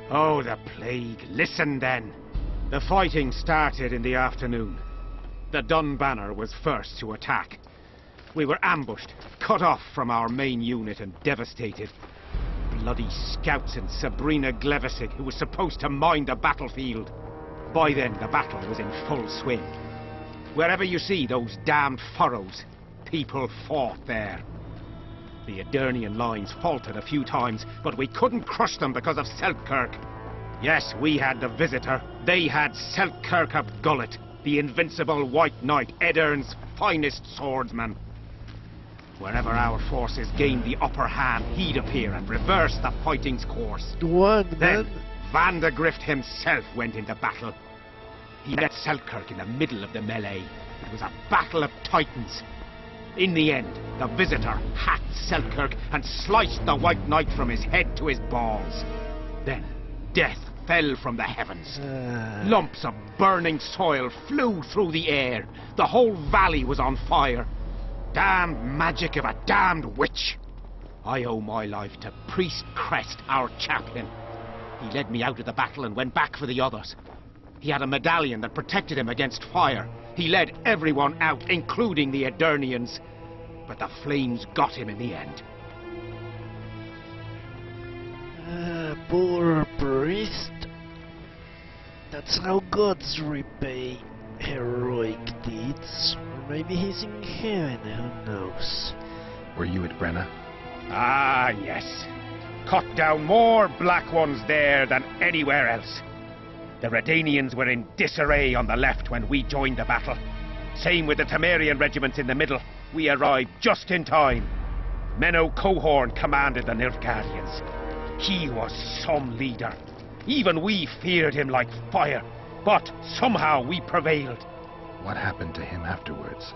[SPEAKER 6] Oh, the plague. Listen, then. The fighting started in the afternoon. The Dun Banner was first to attack. We were ambushed, cut off from our main unit and devastated. Bloody scouts and Sabrina Glevissig, who was supposed to mind the battlefield. By then, the battle was in full swing. Wherever you see those damned furrows, people fought there. The Aedirnian lines faltered a few times, but we couldn't crush them because of Selkirk. Yes, we had the Visitor. They had Selkirk of Gullet, the invincible White Knight, Edirn's finest swordsman. Wherever our forces gained the upper hand, he'd appear and reverse the fighting's course. Then Vandergrift himself went into battle. He met Selkirk in the middle of the melee. It was a battle of titans. In the end, the Visitor hacked Selkirk and sliced the White Knight from his head to his balls. Then death fell from the heavens. Lumps of burning soil flew through the air. The whole valley was on fire. Damned magic of a damned witch. I owe my life to Priest Crest, our chaplain. He led me out of the battle and went back for the others. He had a medallion that protected him against fire. He led everyone out, including the Aedirnians. But the flames got him in the end.
[SPEAKER 3] Poor priest. That's how gods repay heroic deeds. Or maybe he's in heaven, who knows.
[SPEAKER 1] Were you at Brenna?
[SPEAKER 6] Ah, yes. Cut down more black ones there than anywhere else. The Redanians were in disarray on the left when we joined the battle. Same with the Temerian regiments in the middle. We arrived just in time. Menno Cohorn commanded the Nilfgaardians. He was some leader. Even we feared him like fire. But somehow we prevailed.
[SPEAKER 1] What happened to him afterwards?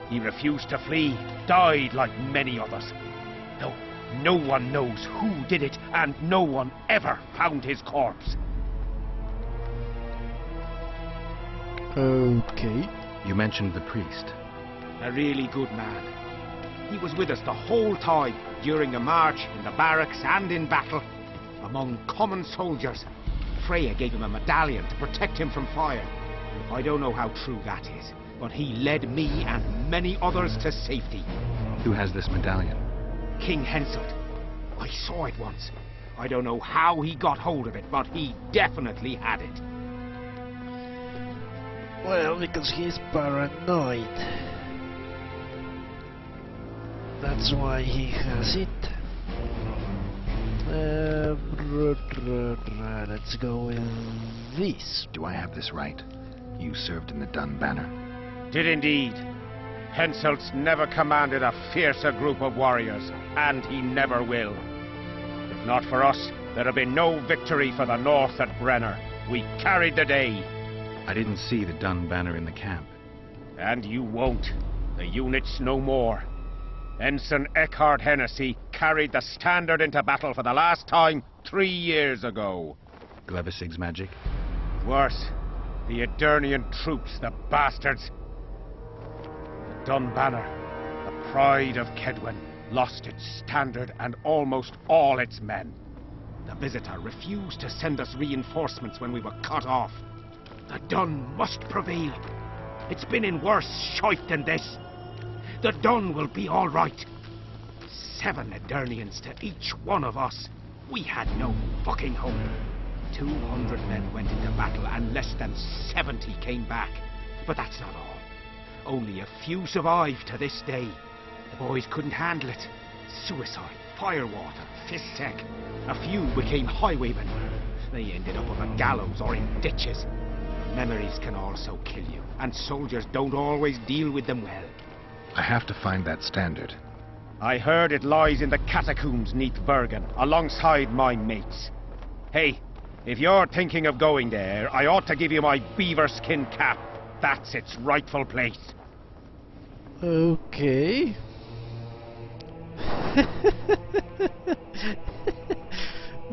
[SPEAKER 6] He refused to flee, died like many others. No one knows who did it, and no one ever found his corpse.
[SPEAKER 3] Okay.
[SPEAKER 1] You mentioned the priest.
[SPEAKER 6] A really good man. He was with us the whole time, during the march, in the barracks and in battle, among common soldiers. Freya gave him a medallion to protect him from fire. I don't know how true that is, but he led me and many others to safety.
[SPEAKER 1] Who has this medallion?
[SPEAKER 6] King Henselt. I saw it once. I don't know how he got hold of it, but he definitely had it.
[SPEAKER 3] Well, because he's paranoid. That's why he has it. Let's go with this.
[SPEAKER 1] Do I have this right? You served in the Dun Banner?
[SPEAKER 6] Did indeed. Henselt's never commanded a fiercer group of warriors, and he never will. If not for us, there'd have been no victory for the North at Brenner. We carried the day.
[SPEAKER 1] I didn't see the Dun Banner in the camp.
[SPEAKER 6] And you won't. The unit's no more. Ensign Eckhard Hennessy carried the standard into battle for the last time 3 years ago.
[SPEAKER 1] Glevisig's magic?
[SPEAKER 6] Worse. The Edirnian troops, the bastards. The Dun Banner, the pride of Kaedwen, lost its standard and almost all its men. The Visitor refused to send us reinforcements when we were cut off. The Dun must prevail. It's been in worse shite than this. The Dun will be all right. 7 Edirnians to each one of us. We had no fucking hope. 200 men went into battle and less than 70 came back. But that's not all. Only a few survived to this day. The boys couldn't handle it. Suicide, firewater, fist-tech. A few became highwaymen. They ended up on the gallows or in ditches. Memories can also kill you, and soldiers don't always deal with them well.
[SPEAKER 1] I have to find that standard.
[SPEAKER 6] I heard it lies in the catacombs neath Bergen, alongside my mates. Hey, if you're thinking of going there, I ought to give you my beaver skin cap. That's its rightful place.
[SPEAKER 3] Okay.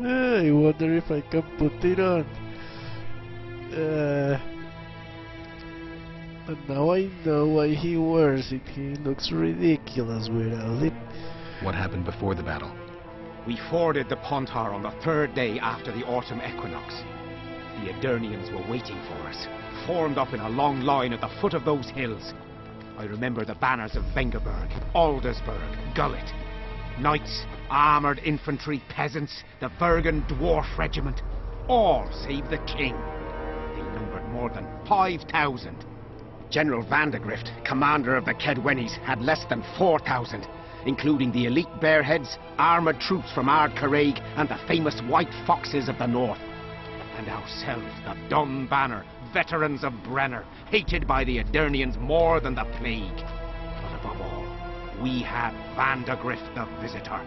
[SPEAKER 3] I wonder if I can put it on. And now I know why he wears it. He looks ridiculous without it.
[SPEAKER 1] What happened before the battle?
[SPEAKER 6] We forded the Pontar on the 3rd day after the autumn equinox. The Edirnians were waiting for us, formed up in a long line at the foot of those hills. I remember the banners of Bengerberg, Aldersburg, Gullet. Knights, armoured infantry, peasants, the Bergen Dwarf Regiment, all save the king. They numbered more than 5,000. General Vandegrift, commander of the Kaedwenis, had less than 4,000, including the elite Bearheads, armoured troops from Ard Caraig, and the famous White Foxes of the North. And ourselves, the Dun Banner, veterans of Brenner, hated by the Edirnians more than the plague. But above all, we had Vandegrift the Visitor.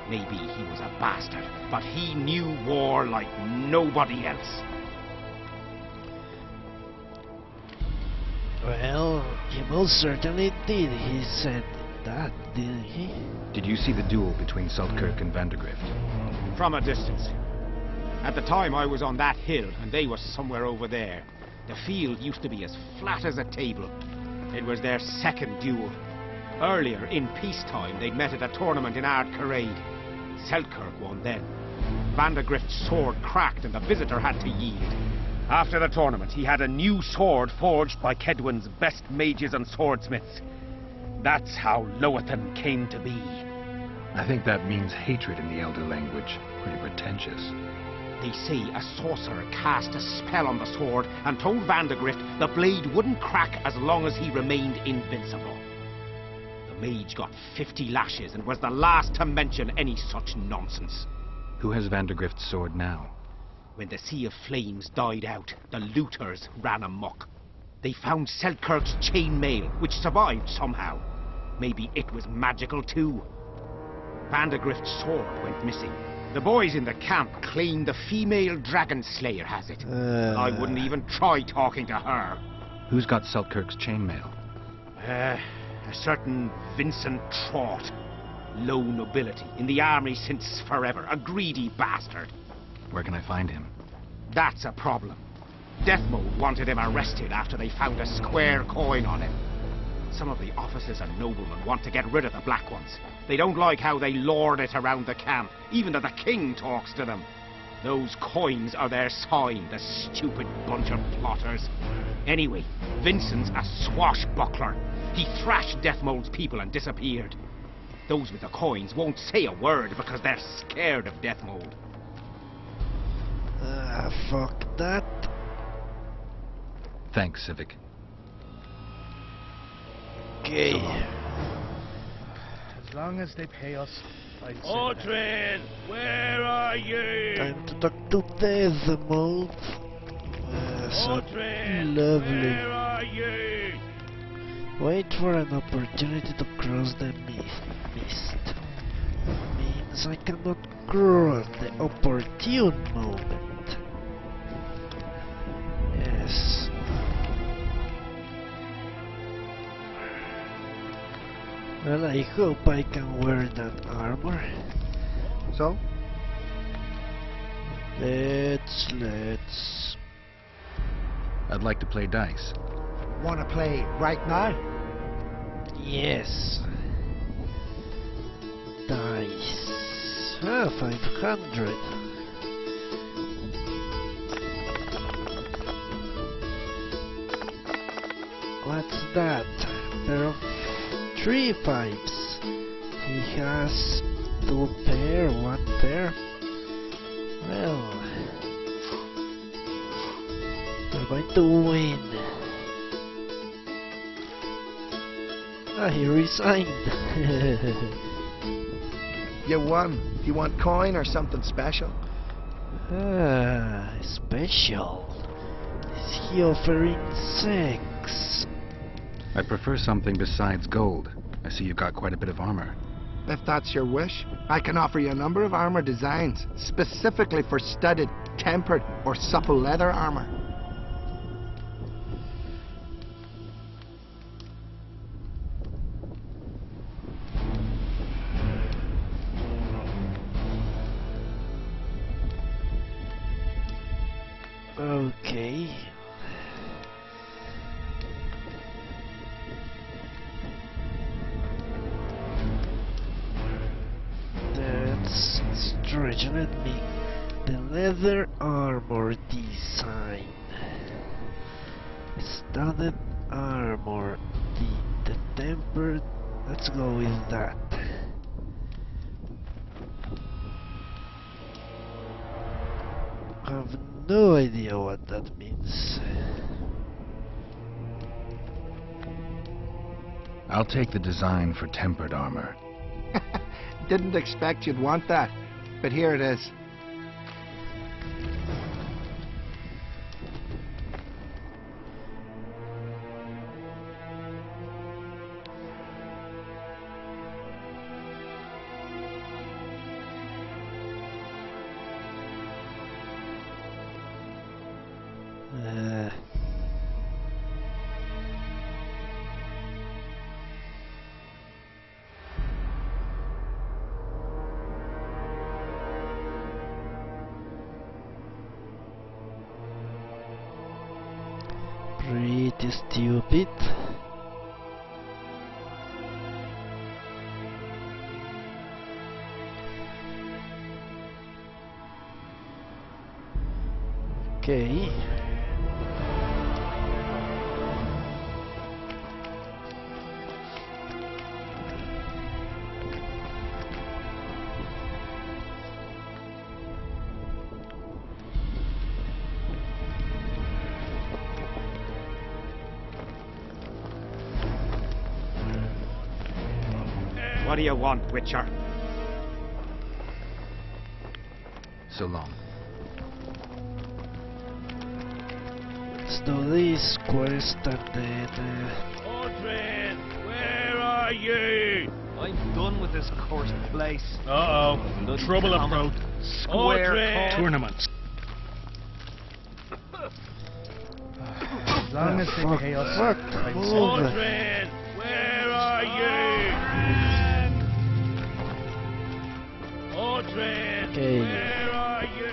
[SPEAKER 6] Maybe he was a bastard, but he knew war like nobody else.
[SPEAKER 3] Well, he most certainly did. He said that, didn't he?
[SPEAKER 1] Did you see the duel between Seltkirk and Vandegrift?
[SPEAKER 6] From a distance. At the time I was on that hill, and they were somewhere over there. The field used to be as flat as a table. It was their second duel. Earlier, in peacetime, they'd met at a tournament in Ard Caraig. Seltkirk won then. Vandegrift's sword cracked and the Visitor had to yield. After the tournament, he had a new sword forged by Kaedwen's best mages and swordsmiths. That's how Loathan came to be.
[SPEAKER 1] I think that means hatred in the Elder language. Pretty pretentious.
[SPEAKER 6] They say a sorcerer cast a spell on the sword and told Vandegrift the blade wouldn't crack as long as he remained invincible. The mage got 50 lashes and was the last to mention any such nonsense.
[SPEAKER 1] Who has Vandegrift's sword now?
[SPEAKER 6] When the Sea of Flames died out, the looters ran amok. They found Seltkirk's chainmail, which survived somehow. Maybe it was magical too. Vandegrift's sword went missing. The boys in the camp claim the female dragon slayer has it. I wouldn't even try talking to her.
[SPEAKER 1] Who's got Seltkirk's chainmail?
[SPEAKER 6] A certain Vincent Trott. Low nobility, in the army since forever. A greedy bastard.
[SPEAKER 1] Where can I find him?
[SPEAKER 6] That's a problem. Death Mode wanted him arrested after they found a square coin on him. Some of the officers and noblemen want to get rid of the black ones. They don't like how they lord it around the camp, even though the king talks to them. Those coins are their sign, the stupid bunch of plotters. Anyway, Vincent's a swashbuckler. He thrashed Deathmold's people and disappeared. Those with the coins won't say a word because they're scared of Deathmold.
[SPEAKER 3] Fuck that.
[SPEAKER 1] Thanks, Civic.
[SPEAKER 3] Okay.
[SPEAKER 14] As long as they pay us, I'd say
[SPEAKER 16] Audrin, where are you?
[SPEAKER 3] Time to talk to Deathmold. So lovely.
[SPEAKER 16] Where are you?
[SPEAKER 3] Wait for an opportunity to cross the mist. Means I cannot cross the opportune moment. Yes. Well, I hope I can wear that armor.
[SPEAKER 4] So?
[SPEAKER 3] Let's...
[SPEAKER 1] I'd like to play dice.
[SPEAKER 4] Wanna play right now?
[SPEAKER 3] Yes. Dice. 500. What's that? Pair of 3 5s. He has 2 pair, 1 pair. Well, we're going to win. He resigned.
[SPEAKER 4] You won. Do you want coin or something special?
[SPEAKER 3] Special. Is he offering sex?
[SPEAKER 1] I prefer something besides gold. I see you've got quite a bit of armor.
[SPEAKER 4] If that's your wish, I can offer you a number of armor designs, specifically for studded, tempered, or supple leather armor.
[SPEAKER 3] Okay. That's strange. Let me... The leather armor design. Studded armor. The tempered... Let's go with that. I have no idea what that means.
[SPEAKER 1] I'll take the design for tempered armor.
[SPEAKER 4] Didn't expect you'd want that, but here it is.
[SPEAKER 3] Pretty stupid. Okay.
[SPEAKER 6] What do you want, Witcher?
[SPEAKER 1] So long.
[SPEAKER 3] Let's do this quest and then...
[SPEAKER 16] Audrin, where are you?
[SPEAKER 11] I'm done with this cursed place.
[SPEAKER 15] Uh-oh. Trouble afloat.
[SPEAKER 16] Square
[SPEAKER 15] tournaments.
[SPEAKER 14] As long as they pay us, I'd say
[SPEAKER 16] Audrin, where are you? Audrin,
[SPEAKER 3] Okay.
[SPEAKER 16] where are you?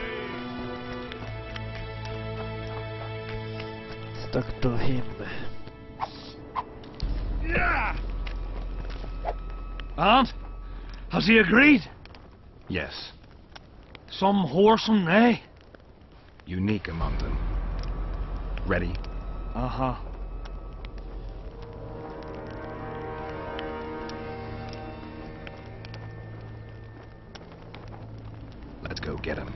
[SPEAKER 3] Let's talk to him.
[SPEAKER 16] Yeah! And? Has he agreed?
[SPEAKER 1] Yes.
[SPEAKER 16] Some whoreson, eh?
[SPEAKER 1] Unique among them. Ready?
[SPEAKER 16] Uh-huh.
[SPEAKER 1] Let's go get him.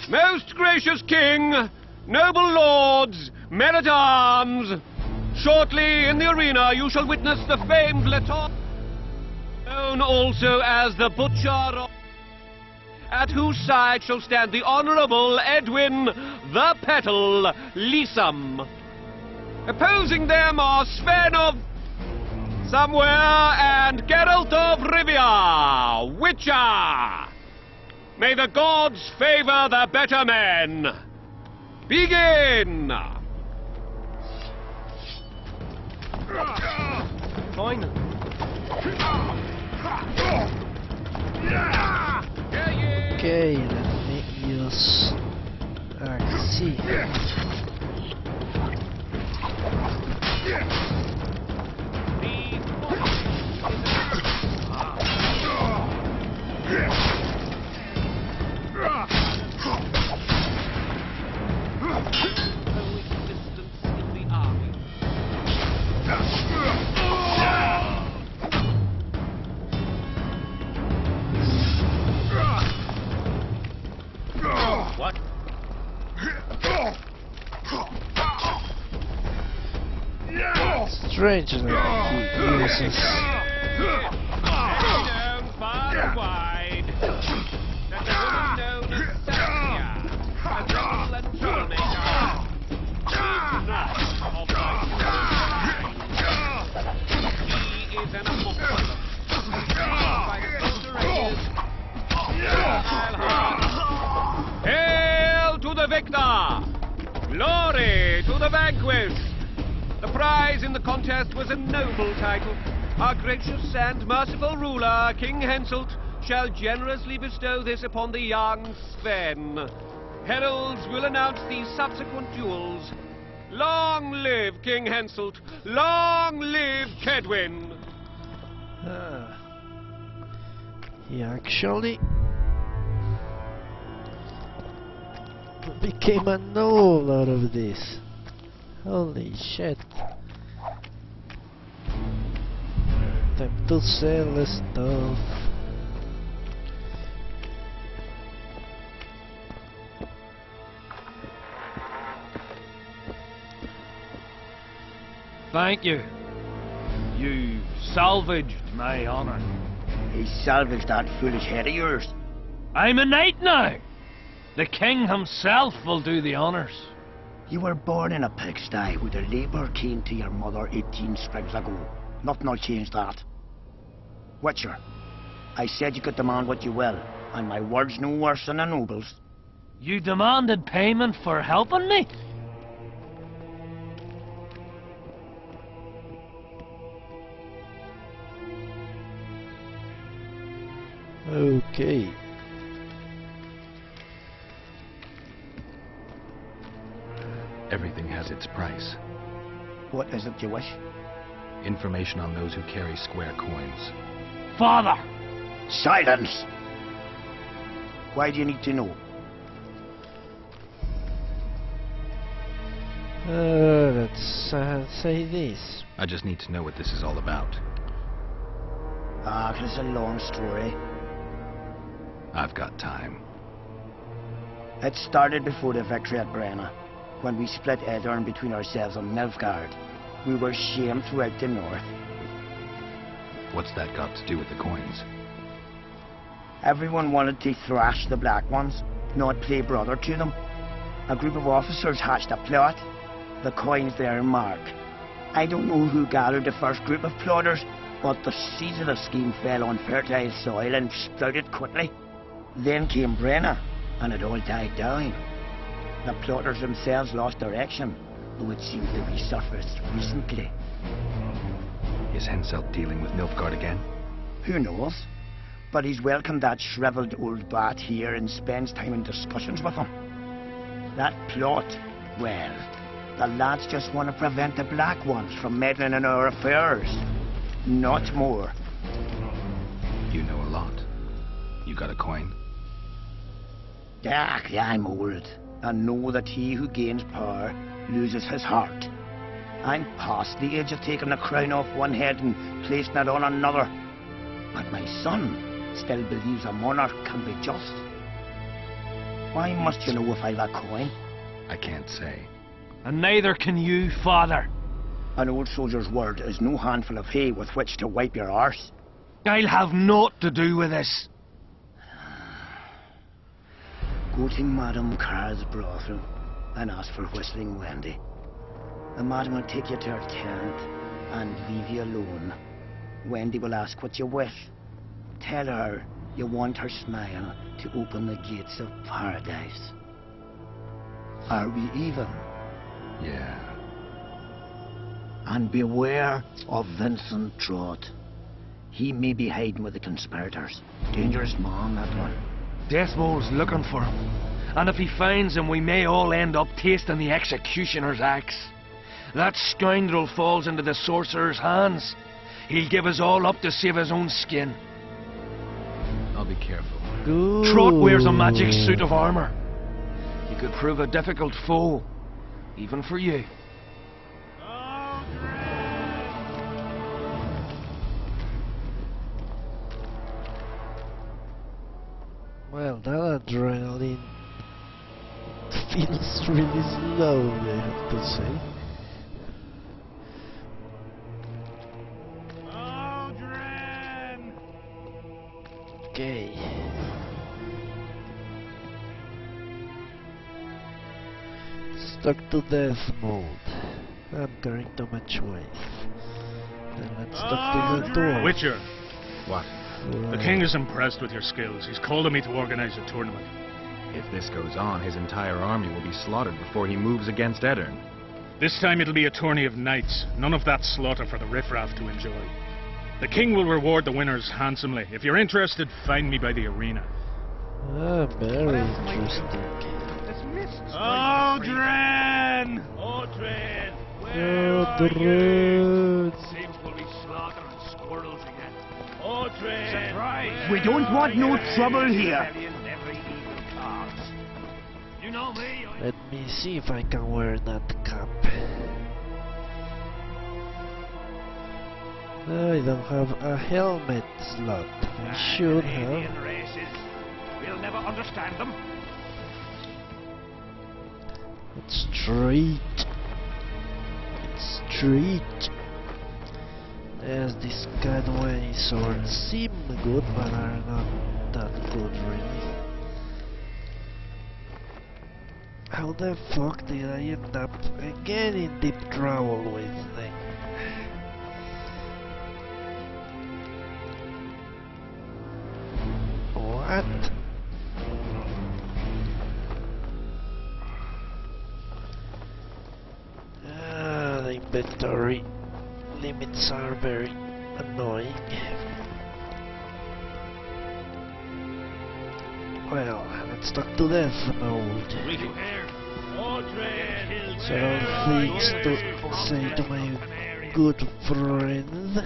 [SPEAKER 19] Most gracious King, noble lords, men-at-arms, shortly in the arena you shall witness the famed Leton, known also as the Butcher, at whose side shall stand the Honourable Edwin the Petal Leesum. Opposing them are Sven of Somewhere and Geralt of Rivia, Witcher. May the gods favor the better men. Begin!
[SPEAKER 7] Fine.
[SPEAKER 3] Okay, let me use RC.
[SPEAKER 19] What?
[SPEAKER 3] Strange that he uses.
[SPEAKER 19] Known far and wide that the woman known as Saskia, a rebel and troublemaker, is not of He is an apocalypse, by the soldier Hail to the victor! Glory to the vanquished! The prize in the contest was a noble title. Our gracious and merciful ruler, King Henselt, shall generously bestow this upon the young Sven. Heralds will announce the subsequent duels. Long live King Henselt! Long live Kaedwen!
[SPEAKER 3] He actually became a noble out of this. Holy shit. Time to sell the stuff.
[SPEAKER 16] Thank you. You salvaged my honor.
[SPEAKER 4] He salvaged that foolish head of yours.
[SPEAKER 16] I'm a knight now. The king himself will do the honors.
[SPEAKER 4] You were born in a pigsty with a labour came to your mother 18 scribes ago. Nothing will change that. Witcher, I said you could demand what you will, and my word's no worse than a noble's.
[SPEAKER 16] You demanded payment for helping me?
[SPEAKER 3] Okay.
[SPEAKER 1] Everything has its price.
[SPEAKER 4] What is it you wish?
[SPEAKER 1] Information on those who carry square coins.
[SPEAKER 16] Father!
[SPEAKER 4] Silence! Why do you need to know?
[SPEAKER 3] Let's say this.
[SPEAKER 1] I just need to know what this is all about.
[SPEAKER 4] It's a long story.
[SPEAKER 1] I've got time.
[SPEAKER 4] It started before the victory at Brenna, when we split Edirn between ourselves and Nilfgaard. We were shamed throughout the north.
[SPEAKER 1] What's that got to do with the coins?
[SPEAKER 4] Everyone wanted to thrash the Black Ones, not play brother to them. A group of officers hatched a plot. The coins their mark. I don't know who gathered the first group of plotters, but the seeds of the scheme fell on fertile soil and sprouted quickly. Then came Brenna, and it all died down. The plotters themselves lost direction, though it seems to be surfaced recently.
[SPEAKER 1] Is Henselt dealing with Nilfgaard again?
[SPEAKER 4] Who knows? But he's welcomed that shriveled old bat here and spends time in discussions with him. That plot, well, the lads just want to prevent the Black Ones from meddling in our affairs. Not more.
[SPEAKER 1] You know a lot. You got a coin?
[SPEAKER 4] I'm old, and know that he who gains power loses his heart. I'm past the age of taking the crown off one head and placing it on another. But my son still believes a monarch can be just. Why must you know if I've a coin?
[SPEAKER 1] I can't say.
[SPEAKER 16] And neither can you, father.
[SPEAKER 4] An old soldier's word is no handful of hay with which to wipe your arse.
[SPEAKER 16] I'll have naught to do with this.
[SPEAKER 4] Go to Madame Carr's brothel and ask for Whistling Wendy. The madam will take you to her tent and leave you alone. Wendy will ask what you wish. Tell her you want her smile to open the gates of paradise. Are we even?
[SPEAKER 1] Yeah.
[SPEAKER 4] And beware of Vincent Trott. He may be hiding with the conspirators. Dangerous man, that one.
[SPEAKER 16] Deathmole's looking for him. And if he finds him, we may all end up tasting the executioner's axe. That scoundrel falls into the sorcerer's hands. He'll give us all up to save his own skin.
[SPEAKER 1] I'll be careful.
[SPEAKER 3] Good.
[SPEAKER 16] Trott wears a magic suit of armor. He could prove a difficult foe, even for you.
[SPEAKER 3] Well, that adrenaline feels really slow, I have to say. Okay. Stuck to death mode. I'm going to match wife. Then let's stuck to the door.
[SPEAKER 15] Witcher!
[SPEAKER 1] What?
[SPEAKER 15] The king is impressed with your skills. He's called on me to organize a tournament.
[SPEAKER 1] If this goes on, his entire army will be slaughtered before he moves against Edirn.
[SPEAKER 15] This time it'll be a tourney of knights. None of that slaughter for the riffraff to enjoy. The king will reward the winners handsomely. If you're interested, find me by the arena.
[SPEAKER 3] Ah, very interesting.
[SPEAKER 16] Odrin!
[SPEAKER 3] Odrin!
[SPEAKER 16] Seems we'll be slaughtering squirrels again. Odrin! Surprise!
[SPEAKER 4] We don't want no trouble here.
[SPEAKER 16] You know me.
[SPEAKER 3] Let me see if I can wear that cap. I don't have a helmet slot. I should have.
[SPEAKER 16] Races. We'll never understand them.
[SPEAKER 3] It's straight. It's straight. Yes, these KAEDWENI swords seem good, but are not that good, really. How the fuck did I end up again in deep trouble with them? What? The inventory limits are very annoying. Well, let's talk to death mode. Several things to say to my good friend.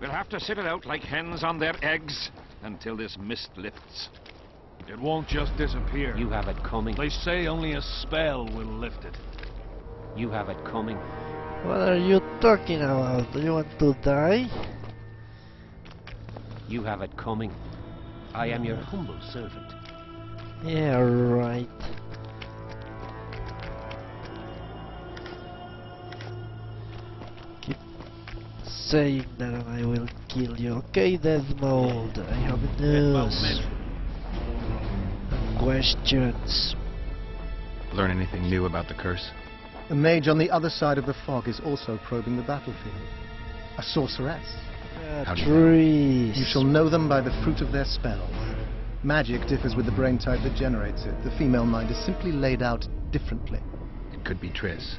[SPEAKER 9] We'll have to sit it out like hens on their eggs until this mist lifts.
[SPEAKER 14] It won't just disappear.
[SPEAKER 7] You have it coming.
[SPEAKER 14] They say only a spell will lift it.
[SPEAKER 7] You have it coming.
[SPEAKER 3] What are you talking about? Do you want to die?
[SPEAKER 7] You have it coming. I am your humble servant.
[SPEAKER 3] Yeah, right. Keep saying that and I will kill you. Okay, death mode. I have news. Questions.
[SPEAKER 1] Learn anything new about the curse?
[SPEAKER 20] A mage on the other side of the fog is also probing the battlefield. A sorceress.
[SPEAKER 3] Trees.
[SPEAKER 20] You shall know them by the fruit of their spells. Magic differs with the brain type that generates it. The female mind is simply laid out differently.
[SPEAKER 1] It could be Triss.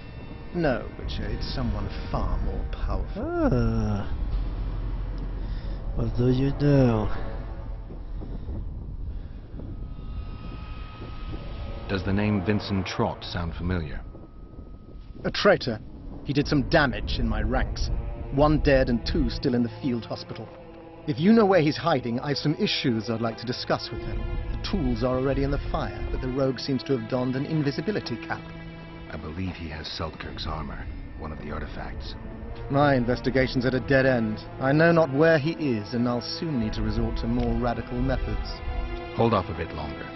[SPEAKER 20] No, Witcher, it's someone far more powerful.
[SPEAKER 3] Ah. What do you know?
[SPEAKER 1] Does the name Vincent Trott sound familiar?
[SPEAKER 20] A traitor. He did some damage in my ranks. 1 dead and 2 still in the field hospital. If you know where he's hiding, I've some issues I'd like to discuss with him. The tools are already in the fire, but the rogue seems to have donned an invisibility cap.
[SPEAKER 1] I believe he has Selkirk's armor, one of the artifacts.
[SPEAKER 20] My investigation's at a dead end. I know not where he is, and I'll soon need to resort to more radical methods.
[SPEAKER 1] Hold off a bit longer.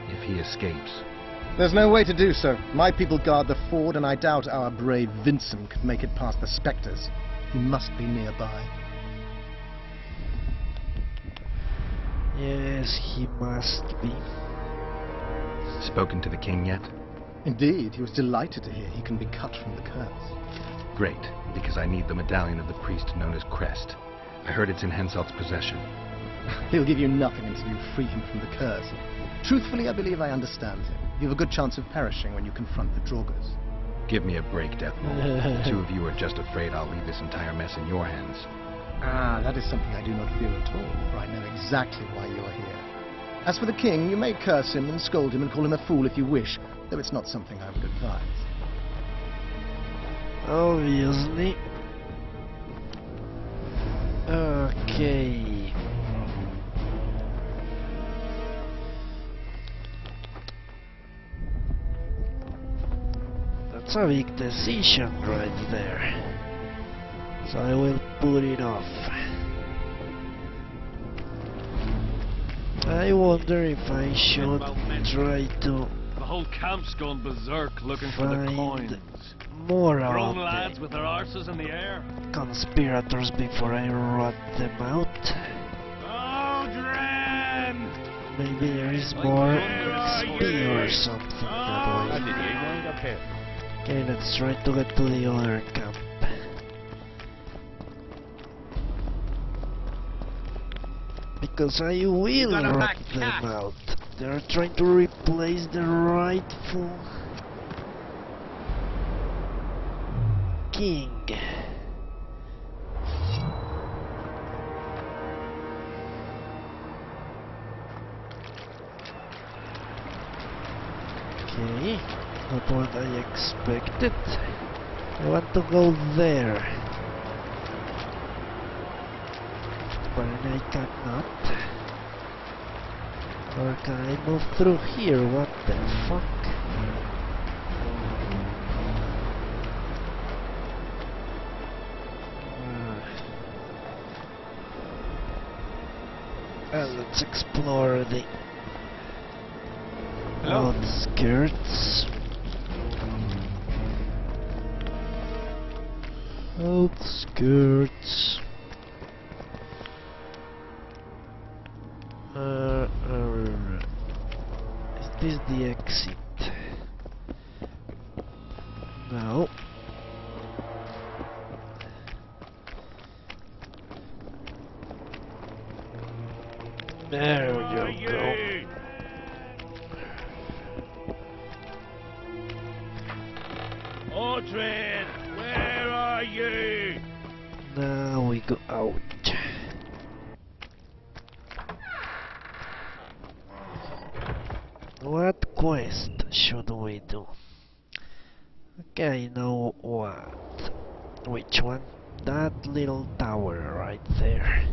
[SPEAKER 1] If he escapes...
[SPEAKER 20] There's no way to do so. My people guard the ford, and I doubt our brave Vincent could make it past the spectres. He must be nearby.
[SPEAKER 3] Yes, he must be.
[SPEAKER 1] Spoken to the king yet?
[SPEAKER 20] Indeed, he was delighted to hear he can be cut from the curse.
[SPEAKER 1] Great, because I need the medallion of the priest known as Crest. I heard it's in Henselt's possession.
[SPEAKER 20] He'll give you nothing until you free him from the curse. Truthfully, I believe I understand him. You have a good chance of perishing when you confront the Draugrs.
[SPEAKER 1] Give me a break, Deathmold. The 2 of you are just afraid I'll leave this entire mess in your hands.
[SPEAKER 20] Ah, that is something I do not fear at all, for I know exactly why you are here. As for the king, you may curse him and scold him and call him a fool if you wish, though it's not something I would advise.
[SPEAKER 3] Obviously. Okay. That's a big decision right there. So I will put it off. I wonder if I should try to
[SPEAKER 16] The whole camp's gone berserk looking for the coins.
[SPEAKER 3] More
[SPEAKER 16] Grown
[SPEAKER 3] of
[SPEAKER 16] lads
[SPEAKER 3] the
[SPEAKER 16] with their arses in the air.
[SPEAKER 3] conspirators before I rot them out.
[SPEAKER 16] Aldrin!
[SPEAKER 3] Maybe there is more XP or something that way. Okay, let's try to get to the other camp. Because I will rot them out. They're trying to replace the rightful king. Okay, not what I expected. I want to go there, but I cannot. Or can I move through here? What the fuck? Let's explore the outskirts. Outskirts. Is this the exit? No. There you go.
[SPEAKER 16] Aldrin, where are you?
[SPEAKER 3] Now we go out. What quest should we do? Okay, I know what. Which one? That little tower right there.